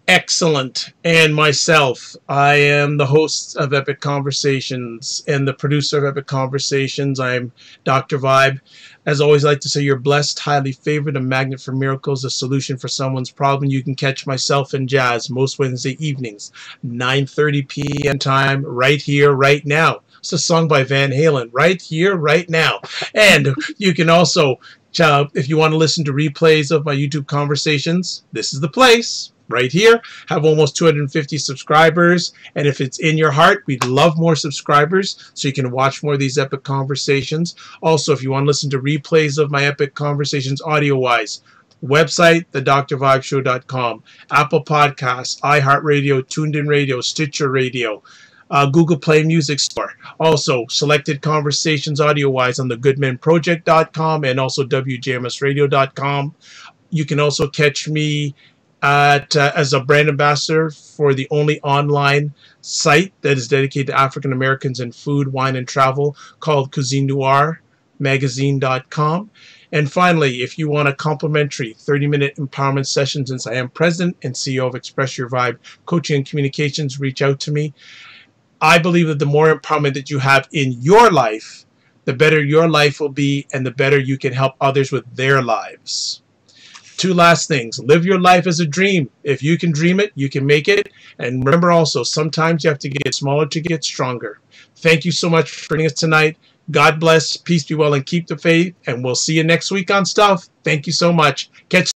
Excellent. And myself, I am the host of Epic Conversations and the producer of Epic Conversations. I'm Dr. Vibe. As always, I like to say you're blessed, highly favored, a magnet for miracles, a solution for someone's problem. You can catch myself and Jazz most Wednesday evenings, 9:30 p.m. time, right here, right now. It's a song by Van Halen, right here, right now. And you can also, if you want to listen to replays of my YouTube conversations, this is the place. Right here, have almost 250 subscribers, and if it's in your heart, we'd love more subscribers so you can watch more of these epic conversations. Also, if you want to listen to replays of my epic conversations audio-wise, website, thedrvibeshow.com, Apple Podcasts, iHeartRadio, Tuned In Radio, Stitcher Radio, Google Play Music Store. Also, selected conversations audio-wise on thegoodmenproject.com and also WJMSradio.com. You can also catch me as a brand ambassador for the only online site that is dedicated to African Americans in food, wine, and travel called Cuisine Noir Magazine.com. And finally, if you want a complimentary 30-minute empowerment session, since I am president and CEO of Express Your Vibe Coaching and Communications, reach out to me. I believe that the more empowerment that you have in your life, the better your life will be and the better you can help others with their lives. 2 last things. Live your life as a dream. If you can dream it, you can make it. And remember also, sometimes you have to get smaller to get stronger. Thank you so much for joining us tonight. God bless, peace be well, and keep the faith. And we'll see you next week on Stuff. Thank you so much. Catch